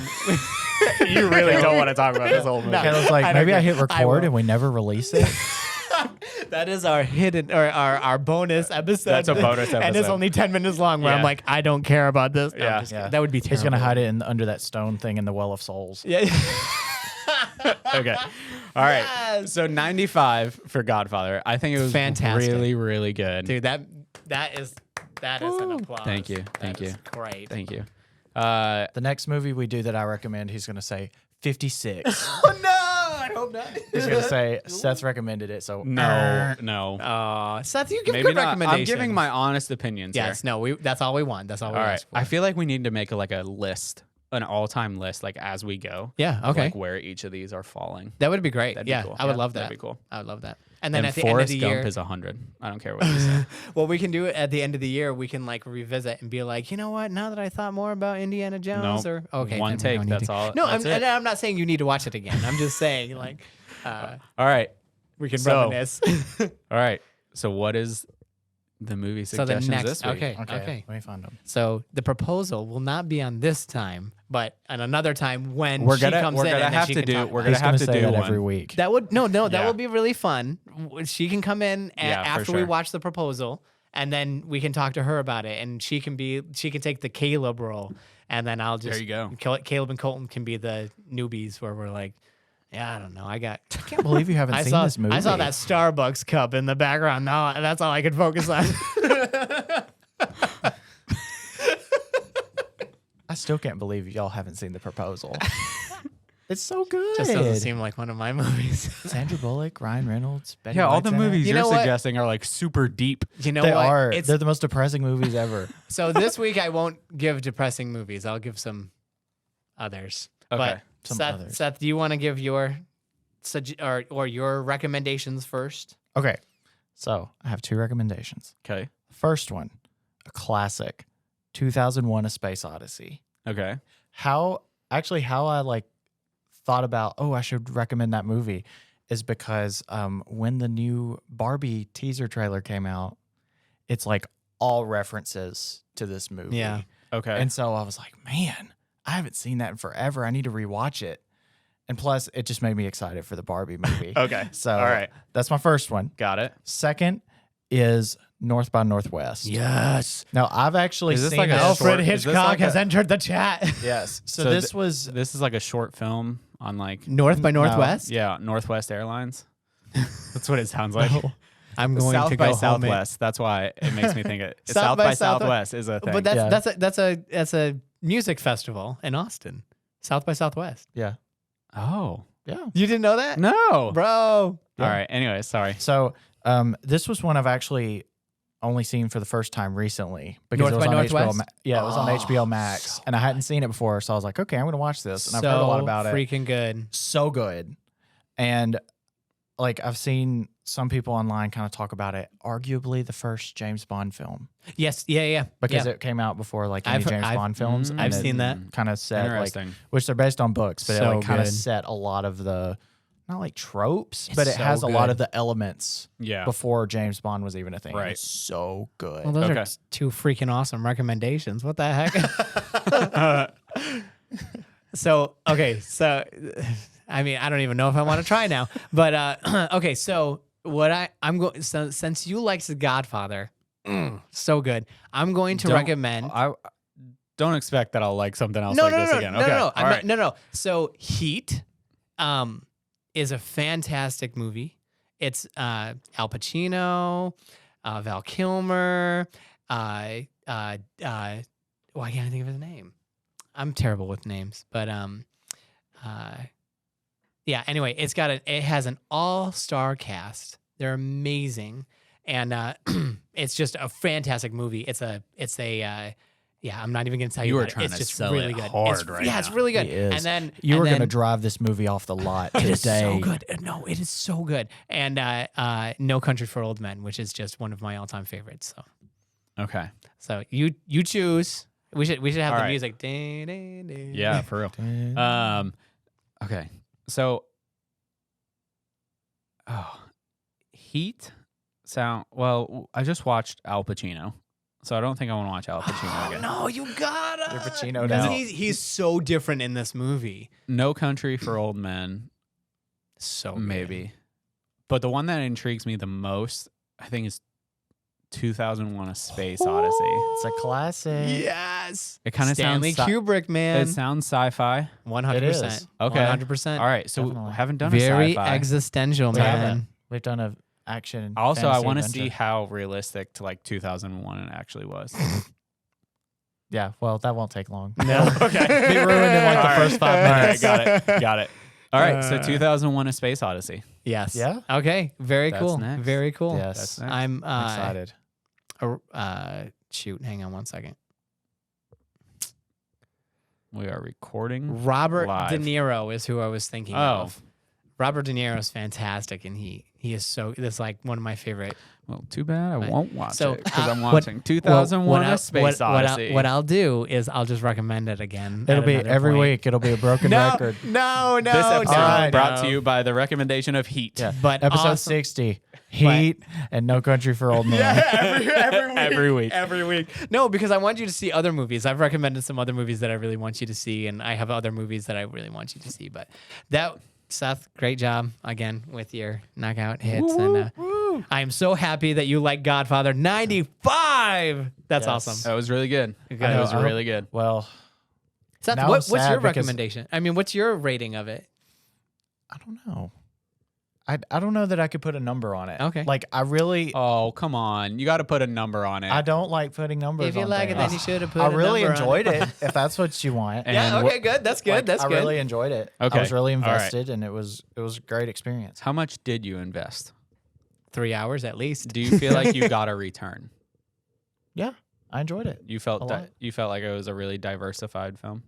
Speaker 3: You really don't want to talk about this whole movie.
Speaker 1: No.
Speaker 2: Caleb's like,
Speaker 1: I don't
Speaker 2: maybe I
Speaker 1: care.
Speaker 2: hit
Speaker 1: I
Speaker 2: record
Speaker 1: will.
Speaker 2: and we never release it.
Speaker 1: that is our hidden or our bonus episode.
Speaker 3: That's a bonus
Speaker 1: and it's
Speaker 3: episode.
Speaker 1: only 10 minutes long. Where
Speaker 3: Yeah.
Speaker 1: I'm like, I don't care about this. No, I'm
Speaker 3: Yeah.
Speaker 1: just
Speaker 2: Yeah.
Speaker 1: kidding. That would be terrible.
Speaker 2: He's gonna hide it under that stone thing in the Well of Souls.
Speaker 1: Yeah.
Speaker 3: Okay. All right.
Speaker 1: Yes.
Speaker 3: So 95 for Godfather. I think it was
Speaker 1: Fantastic.
Speaker 3: really, really good.
Speaker 1: Dude, that is an applause.
Speaker 3: Thank you.
Speaker 1: That
Speaker 3: Thank you.
Speaker 1: is Great.
Speaker 3: Thank you.
Speaker 2: The next movie we do that I recommend, he's gonna say 56.
Speaker 1: Oh no! I hope not.
Speaker 2: He's gonna say Seth recommended it. So
Speaker 3: No.
Speaker 1: Seth, you give
Speaker 3: Maybe
Speaker 1: good
Speaker 3: not.
Speaker 1: recommendations.
Speaker 3: I'm giving my honest opinions
Speaker 1: Yes,
Speaker 3: here.
Speaker 1: no, that's all we want. That's all we
Speaker 3: All right.
Speaker 1: ask for.
Speaker 3: I feel like we need to make a list, an all-time list, like as we go.
Speaker 1: Yeah,
Speaker 3: of,
Speaker 1: okay.
Speaker 3: Like where each of these are falling.
Speaker 1: That would be great.
Speaker 3: That'd be
Speaker 1: yeah,
Speaker 3: cool.
Speaker 1: I would
Speaker 3: Yeah,
Speaker 1: love that.
Speaker 3: that'd be cool.
Speaker 1: I would love that. And then
Speaker 3: And
Speaker 1: at the end of
Speaker 3: Forrest
Speaker 1: the
Speaker 3: Gump
Speaker 1: year,
Speaker 3: is 100. I don't care what you say.
Speaker 1: what we can do at the end of the year, we can like revisit and be like, you know what? Now that I thought more about Indiana Jones,
Speaker 3: Nope.
Speaker 1: or okay,
Speaker 3: One
Speaker 1: then we
Speaker 3: take,
Speaker 1: don't need
Speaker 3: that's
Speaker 1: to.
Speaker 3: all-
Speaker 1: No,
Speaker 3: that's it.
Speaker 1: I'm not saying you need to watch it again. I'm just saying like
Speaker 3: All right.
Speaker 1: we can
Speaker 3: So-
Speaker 1: reminisce.
Speaker 3: All right. So what is the movie
Speaker 1: So the
Speaker 3: suggestions
Speaker 1: next,
Speaker 3: this week?
Speaker 1: okay.
Speaker 2: Let me find them.
Speaker 1: So the proposal will not be on this time, but on another time when
Speaker 3: We're
Speaker 1: she
Speaker 3: gonna
Speaker 1: comes
Speaker 3: we're
Speaker 1: in
Speaker 3: gonna
Speaker 1: and then
Speaker 3: have
Speaker 1: she
Speaker 3: to
Speaker 1: can
Speaker 3: do
Speaker 1: talk
Speaker 3: we're
Speaker 1: about
Speaker 2: He's
Speaker 3: gonna have to
Speaker 2: say
Speaker 3: do
Speaker 2: that
Speaker 3: one
Speaker 2: every week.
Speaker 1: That would that
Speaker 3: Yeah.
Speaker 1: will be really fun. She can come in
Speaker 3: Yeah, for
Speaker 1: after we
Speaker 3: sure.
Speaker 1: watch the proposal, and then we can talk to her about it, and she can take the Caleb role, and then I'll just
Speaker 3: There you go.
Speaker 1: Caleb and Colton can be the newbies where we're like, yeah, I don't know, I
Speaker 2: Can't believe you haven't
Speaker 1: I
Speaker 2: seen
Speaker 1: saw
Speaker 2: this movie.
Speaker 1: I saw that Starbucks cup in the background. No, that's all I could focus on.
Speaker 2: I still can't believe y'all haven't seen The Proposal. It's so good.
Speaker 1: Just doesn't seem like one of my movies.
Speaker 2: Sandra Bullock, Ryan Reynolds, Betty
Speaker 3: Yeah, all
Speaker 2: White's
Speaker 3: the
Speaker 2: in it.
Speaker 3: movies
Speaker 1: You
Speaker 3: you're
Speaker 1: know what?
Speaker 3: suggesting are like super deep.
Speaker 1: You know
Speaker 2: They
Speaker 1: what?
Speaker 2: are.
Speaker 1: It's,
Speaker 2: They're the most depressing movies ever.
Speaker 1: so this week I won't give depressing movies. I'll give some others.
Speaker 3: Okay.
Speaker 2: Some
Speaker 1: Seth,
Speaker 2: others.
Speaker 1: Seth, do you want to give your or your recommendations first?
Speaker 2: Okay, so I have two recommendations.
Speaker 3: Okay.
Speaker 2: First one, a classic, 2001: A Space Odyssey.
Speaker 3: Okay.
Speaker 2: How I like thought about, I should recommend that movie is because when the new Barbie teaser trailer came out, it's like all references to this movie.
Speaker 1: Yeah.
Speaker 3: Okay.
Speaker 2: And so I was like, man, I haven't seen that in forever. I need to rewatch it. And plus, it just made me excited for the Barbie movie.
Speaker 3: Okay.
Speaker 2: So
Speaker 3: All right.
Speaker 2: that's my first one.
Speaker 3: Got it.
Speaker 2: Second is North by Northwest.
Speaker 1: Yes.
Speaker 2: Now, I've actually
Speaker 3: Is this
Speaker 2: seen
Speaker 3: like a
Speaker 2: this.
Speaker 3: short-
Speaker 1: Alfred
Speaker 3: is this
Speaker 1: Hitchcock
Speaker 3: like
Speaker 1: has
Speaker 3: a-
Speaker 1: entered the chat.
Speaker 2: Yes. So,
Speaker 3: So
Speaker 2: this was
Speaker 3: This is like a short film on like
Speaker 1: North by
Speaker 2: No.
Speaker 1: Northwest.
Speaker 3: yeah, Northwest Airlines. That's what it sounds like.
Speaker 1: I'm going
Speaker 3: South
Speaker 1: to
Speaker 3: by
Speaker 1: go home.
Speaker 3: Southwest. That's why it makes me think it.
Speaker 1: South
Speaker 3: South
Speaker 1: by
Speaker 3: by
Speaker 1: Southwest.
Speaker 3: Southwest is a thing.
Speaker 1: But
Speaker 2: Yeah.
Speaker 1: that's a music festival in Austin. South by Southwest.
Speaker 2: yeah.
Speaker 3: oh
Speaker 2: Yeah.
Speaker 1: You didn't know that?
Speaker 3: no,
Speaker 1: Bro.
Speaker 3: All right. Anyway, sorry.
Speaker 2: So this was one I've actually only seen for the first time recently because
Speaker 1: North
Speaker 2: it was
Speaker 1: by
Speaker 2: on
Speaker 1: Northwest?
Speaker 2: HBO. It was on
Speaker 1: Oh,
Speaker 2: HBO Max,
Speaker 1: so
Speaker 2: and I hadn't seen it before, so I was like, okay, I'm going to watch this, and I've heard a lot about it.
Speaker 1: Freaking good.
Speaker 2: So good, and like I've seen some people online kind of talk about it. Arguably the first James Bond film
Speaker 1: Yes. Yeah.
Speaker 2: because
Speaker 1: yeah.
Speaker 2: it came out before like any
Speaker 1: I've-
Speaker 2: James
Speaker 1: I've-
Speaker 2: Bond films.
Speaker 3: mm,
Speaker 2: and
Speaker 1: I've
Speaker 2: it
Speaker 1: seen that.
Speaker 2: kind of set like,
Speaker 3: Interesting.
Speaker 2: which they're based on books, but it
Speaker 1: So
Speaker 2: like kind of
Speaker 1: good.
Speaker 2: set a lot of the not like tropes,
Speaker 1: It's
Speaker 2: but it
Speaker 1: so
Speaker 2: has a lot
Speaker 1: good.
Speaker 2: of the elements
Speaker 3: Yeah.
Speaker 2: before James Bond was even a thing.
Speaker 3: Right.
Speaker 2: It's so good.
Speaker 1: Well, those
Speaker 3: Okay.
Speaker 1: are two freaking awesome recommendations. What the heck? So I mean, I don't even know if I want to try now. But okay, so what I'm going since you liked The Godfather, so good. I'm going to
Speaker 3: Don't-
Speaker 1: recommend.
Speaker 3: I don't expect that I'll like something else
Speaker 1: No,
Speaker 3: like
Speaker 1: no,
Speaker 3: this
Speaker 1: no,
Speaker 3: again.
Speaker 1: no,
Speaker 3: Okay.
Speaker 1: no, no,
Speaker 3: All
Speaker 1: I'm
Speaker 3: right.
Speaker 1: not- no. So Heat, is a fantastic movie. It's Al Pacino, Val Kilmer. Why can't I think of his name? I'm terrible with names, but yeah. Anyway, it has an all-star cast. They're amazing, and it's just a fantastic movie. It's a yeah. I'm not even gonna tell you.
Speaker 3: You were
Speaker 1: about it.
Speaker 3: trying
Speaker 1: It's
Speaker 3: to
Speaker 1: just
Speaker 3: sell
Speaker 1: really
Speaker 3: it
Speaker 1: good.
Speaker 3: hard
Speaker 1: It's,
Speaker 3: right
Speaker 1: yeah, it's
Speaker 3: now.
Speaker 1: really good.
Speaker 2: He is.
Speaker 1: And then
Speaker 2: You were
Speaker 1: and
Speaker 2: going to
Speaker 1: then-
Speaker 2: drive this movie off the lot
Speaker 1: It
Speaker 2: today.
Speaker 1: is so good. No, it is so good. And No Country for Old Men, which is just one of my all-time favorites. So
Speaker 3: Okay.
Speaker 1: So you choose. We should have
Speaker 3: All
Speaker 1: the
Speaker 3: right.
Speaker 1: music.
Speaker 3: Yeah, for real. Okay. So, Heat sound. Well, I just watched Al Pacino, so I don't think I want to watch Al Pacino again.
Speaker 1: No, you gotta.
Speaker 2: You're Pacino
Speaker 3: No.
Speaker 2: now.
Speaker 1: He's so different in this movie.
Speaker 3: No Country for Old Men,
Speaker 1: So good.
Speaker 3: maybe. But the one that intrigues me the most, I think, is 2001: A Space Odyssey.
Speaker 2: It's a classic.
Speaker 1: Yes.
Speaker 3: It kind of sounds
Speaker 1: Stanley Kubrick, man.
Speaker 3: It sounds sci-fi.
Speaker 1: 100%.
Speaker 2: It is.
Speaker 3: Okay.
Speaker 1: 100%.
Speaker 3: All right, so
Speaker 2: Definitely.
Speaker 3: we haven't done a
Speaker 1: Very
Speaker 3: sci-fi.
Speaker 1: existential,
Speaker 2: We
Speaker 1: man.
Speaker 2: haven't. We've done a action.
Speaker 3: Also, I
Speaker 2: fantasy
Speaker 3: want to
Speaker 2: adventure.
Speaker 3: see how realistic to like 2001 it actually was.
Speaker 2: Yeah, well, that won't take long.
Speaker 1: No.
Speaker 2: Okay. Be ruined in like the
Speaker 3: All
Speaker 2: first 5
Speaker 3: All right,
Speaker 2: minutes.
Speaker 3: got it. All right, so 2001: A Space Odyssey.
Speaker 1: Yes.
Speaker 2: Yeah?
Speaker 1: Okay. Very
Speaker 3: That's
Speaker 1: cool.
Speaker 3: next.
Speaker 1: Very cool.
Speaker 2: Yes.
Speaker 3: That's next.
Speaker 1: I'm
Speaker 2: excited.
Speaker 1: shoot, hang on one second.
Speaker 3: We are recording.
Speaker 1: Robert
Speaker 3: Live.
Speaker 1: De Niro is who I was thinking
Speaker 3: Oh.
Speaker 1: of. Robert De Niro is fantastic, and he is so. That's like one of my favorite.
Speaker 3: Well, too bad I
Speaker 1: Right.
Speaker 3: won't watch
Speaker 1: So,
Speaker 3: it because I'm
Speaker 1: what-
Speaker 3: watching 2001: A Space Odyssey.
Speaker 1: What I'll do is I'll just recommend it again.
Speaker 2: It'll
Speaker 1: at
Speaker 2: be
Speaker 1: another
Speaker 2: every
Speaker 1: point.
Speaker 2: week. It'll be a broken record.
Speaker 1: No,
Speaker 3: This episode
Speaker 2: no,
Speaker 3: brought
Speaker 1: no.
Speaker 3: to you by the recommendation of Heat.
Speaker 2: Yeah.
Speaker 1: But
Speaker 2: Episode
Speaker 1: awesome.
Speaker 2: 60, Heat and No Country for Old Men.
Speaker 1: every week. Every week. No, because I want you to see other movies. I've recommended some other movies that I really want you to see, and I have other movies that I really want you to see. But that, Seth, great job again with your knockout hits. And I am so happy that you like Godfather 95. That's
Speaker 2: Yes.
Speaker 1: awesome.
Speaker 3: That was really good.
Speaker 1: Good.
Speaker 3: That was
Speaker 2: I hope-
Speaker 3: really good.
Speaker 2: Well,
Speaker 1: Seth,
Speaker 2: now
Speaker 1: what's
Speaker 2: I'm sad
Speaker 1: your
Speaker 2: because-
Speaker 1: recommendation? I mean, what's your rating of it?
Speaker 2: I don't know. I don't know that I could put a number on it.
Speaker 1: Okay.
Speaker 2: Like, I really,
Speaker 3: Oh, come on. You got to put a number on it.
Speaker 2: I don't like putting numbers
Speaker 1: If you
Speaker 2: on
Speaker 1: like it,
Speaker 2: things.
Speaker 1: then you should have put
Speaker 2: I
Speaker 1: a
Speaker 2: really
Speaker 1: number on
Speaker 2: enjoyed it, if that's what you want.
Speaker 1: Yeah,
Speaker 3: And
Speaker 1: okay, good. That's good.
Speaker 2: Like,
Speaker 1: That's
Speaker 2: I
Speaker 1: good.
Speaker 2: really enjoyed it.
Speaker 3: Okay.
Speaker 2: I was really
Speaker 3: All right.
Speaker 2: invested, and it was a great experience.
Speaker 3: How much did you invest?
Speaker 1: 3 hours at least.
Speaker 3: Do you feel like you got a return?
Speaker 2: Yeah, I enjoyed it.
Speaker 3: You felt
Speaker 2: A lot.
Speaker 3: you felt like it was a really diversified film.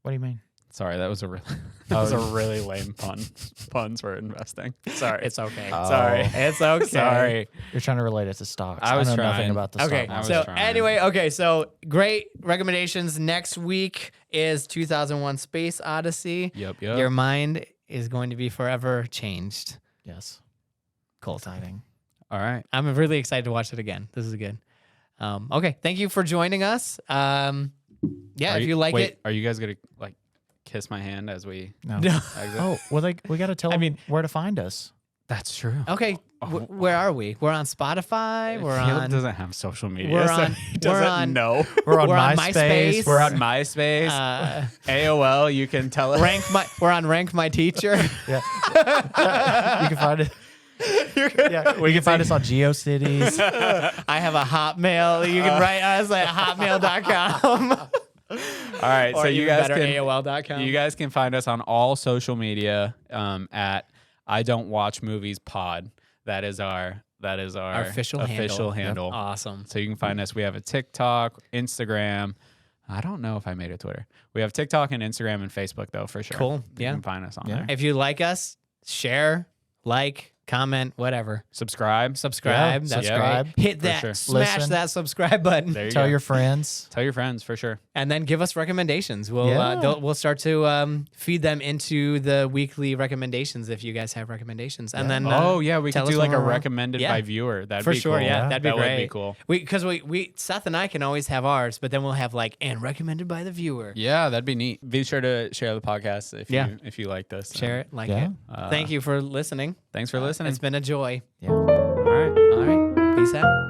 Speaker 2: What do you mean?
Speaker 3: Sorry, that was a really that was a really lame pun. Puns for investing. Sorry,
Speaker 1: It's okay.
Speaker 2: Oh.
Speaker 3: sorry,
Speaker 1: It's okay.
Speaker 3: sorry.
Speaker 2: You're trying to relate it to stocks.
Speaker 3: I was
Speaker 2: know
Speaker 3: trying.
Speaker 2: nothing about the
Speaker 1: Okay,
Speaker 2: stock
Speaker 3: I was
Speaker 2: market.
Speaker 1: so
Speaker 3: trying.
Speaker 1: anyway, okay, so great recommendations. Next week is 2001 Space Odyssey.
Speaker 3: Yep.
Speaker 1: Your mind is going to be forever changed.
Speaker 2: Yes.
Speaker 1: Colton.
Speaker 2: Exciting.
Speaker 3: All right.
Speaker 1: I'm really excited to watch it again. This is good. Okay, thank you for joining us. Yeah,
Speaker 3: Are
Speaker 1: if you like
Speaker 3: wait,
Speaker 1: it.
Speaker 3: are you guys gonna like kiss my hand as we
Speaker 2: No.
Speaker 1: No.
Speaker 3: exit?
Speaker 2: Oh, well, we got to tell them where to find us.
Speaker 3: That's true.
Speaker 1: Okay, where are we? We're on Spotify. We're
Speaker 3: Caleb
Speaker 1: on.
Speaker 3: doesn't have social media.
Speaker 1: We're
Speaker 3: so
Speaker 1: on-
Speaker 3: he
Speaker 1: we're
Speaker 3: doesn't
Speaker 1: on-
Speaker 3: know.
Speaker 2: We're on
Speaker 1: We're on
Speaker 2: MySpace.
Speaker 1: MySpace.
Speaker 3: We're on MySpace, AOL. You can tell us.
Speaker 1: We're on Rank My Teacher.
Speaker 2: Yeah. You can find it. Yeah, we can find us on GeoCities.
Speaker 1: I have a Hotmail. You can write us at hotmail.com.
Speaker 3: All right,
Speaker 1: Or
Speaker 3: so you
Speaker 1: even
Speaker 3: guys
Speaker 1: better,
Speaker 3: can
Speaker 1: AOL.com.
Speaker 3: you guys can find us on all social media at I Don't Watch Movies Pod. That is our
Speaker 1: Our official
Speaker 3: handle.
Speaker 1: Awesome.
Speaker 3: So you can find us. We have a TikTok, Instagram. I don't know if I made a Twitter. We have TikTok and Instagram and Facebook though for sure.
Speaker 1: Cool.
Speaker 3: You
Speaker 1: Yeah.
Speaker 3: can find us on
Speaker 2: Yeah.
Speaker 3: there.
Speaker 1: If you like us, share, like, comment, whatever.
Speaker 3: Subscribe.
Speaker 1: Subscribe.
Speaker 2: Yeah,
Speaker 1: That's
Speaker 2: subscribe.
Speaker 1: great. Hit
Speaker 3: For
Speaker 1: that.
Speaker 3: sure.
Speaker 1: Smash
Speaker 2: Listen.
Speaker 1: that subscribe button.
Speaker 3: There you
Speaker 2: Tell
Speaker 3: go.
Speaker 2: your friends.
Speaker 3: Tell your friends for sure.
Speaker 1: And then give us recommendations. We'll
Speaker 2: Yeah.
Speaker 1: we'll start to feed them into the weekly recommendations if you guys have recommendations. And then
Speaker 3: Oh yeah, we
Speaker 1: tell
Speaker 3: could
Speaker 1: us
Speaker 3: do like
Speaker 1: when
Speaker 3: a
Speaker 1: we're on.
Speaker 3: recommended
Speaker 1: Yeah.
Speaker 3: by viewer. That'd
Speaker 1: for
Speaker 3: be
Speaker 1: sure,
Speaker 3: cool.
Speaker 1: yeah, that'd be
Speaker 3: that
Speaker 1: great.
Speaker 3: would be cool.
Speaker 1: Because we Seth and I can always have ours, but then we'll have like and recommended by the viewer.
Speaker 3: Yeah, that'd be neat. Be sure to share the podcast if you like this.
Speaker 1: Share it, like
Speaker 2: Yeah.
Speaker 1: it. Thank you for listening.
Speaker 3: Thanks for listening.
Speaker 1: It's been a joy.
Speaker 2: Yeah.
Speaker 3: All right.
Speaker 1: All right, peace out.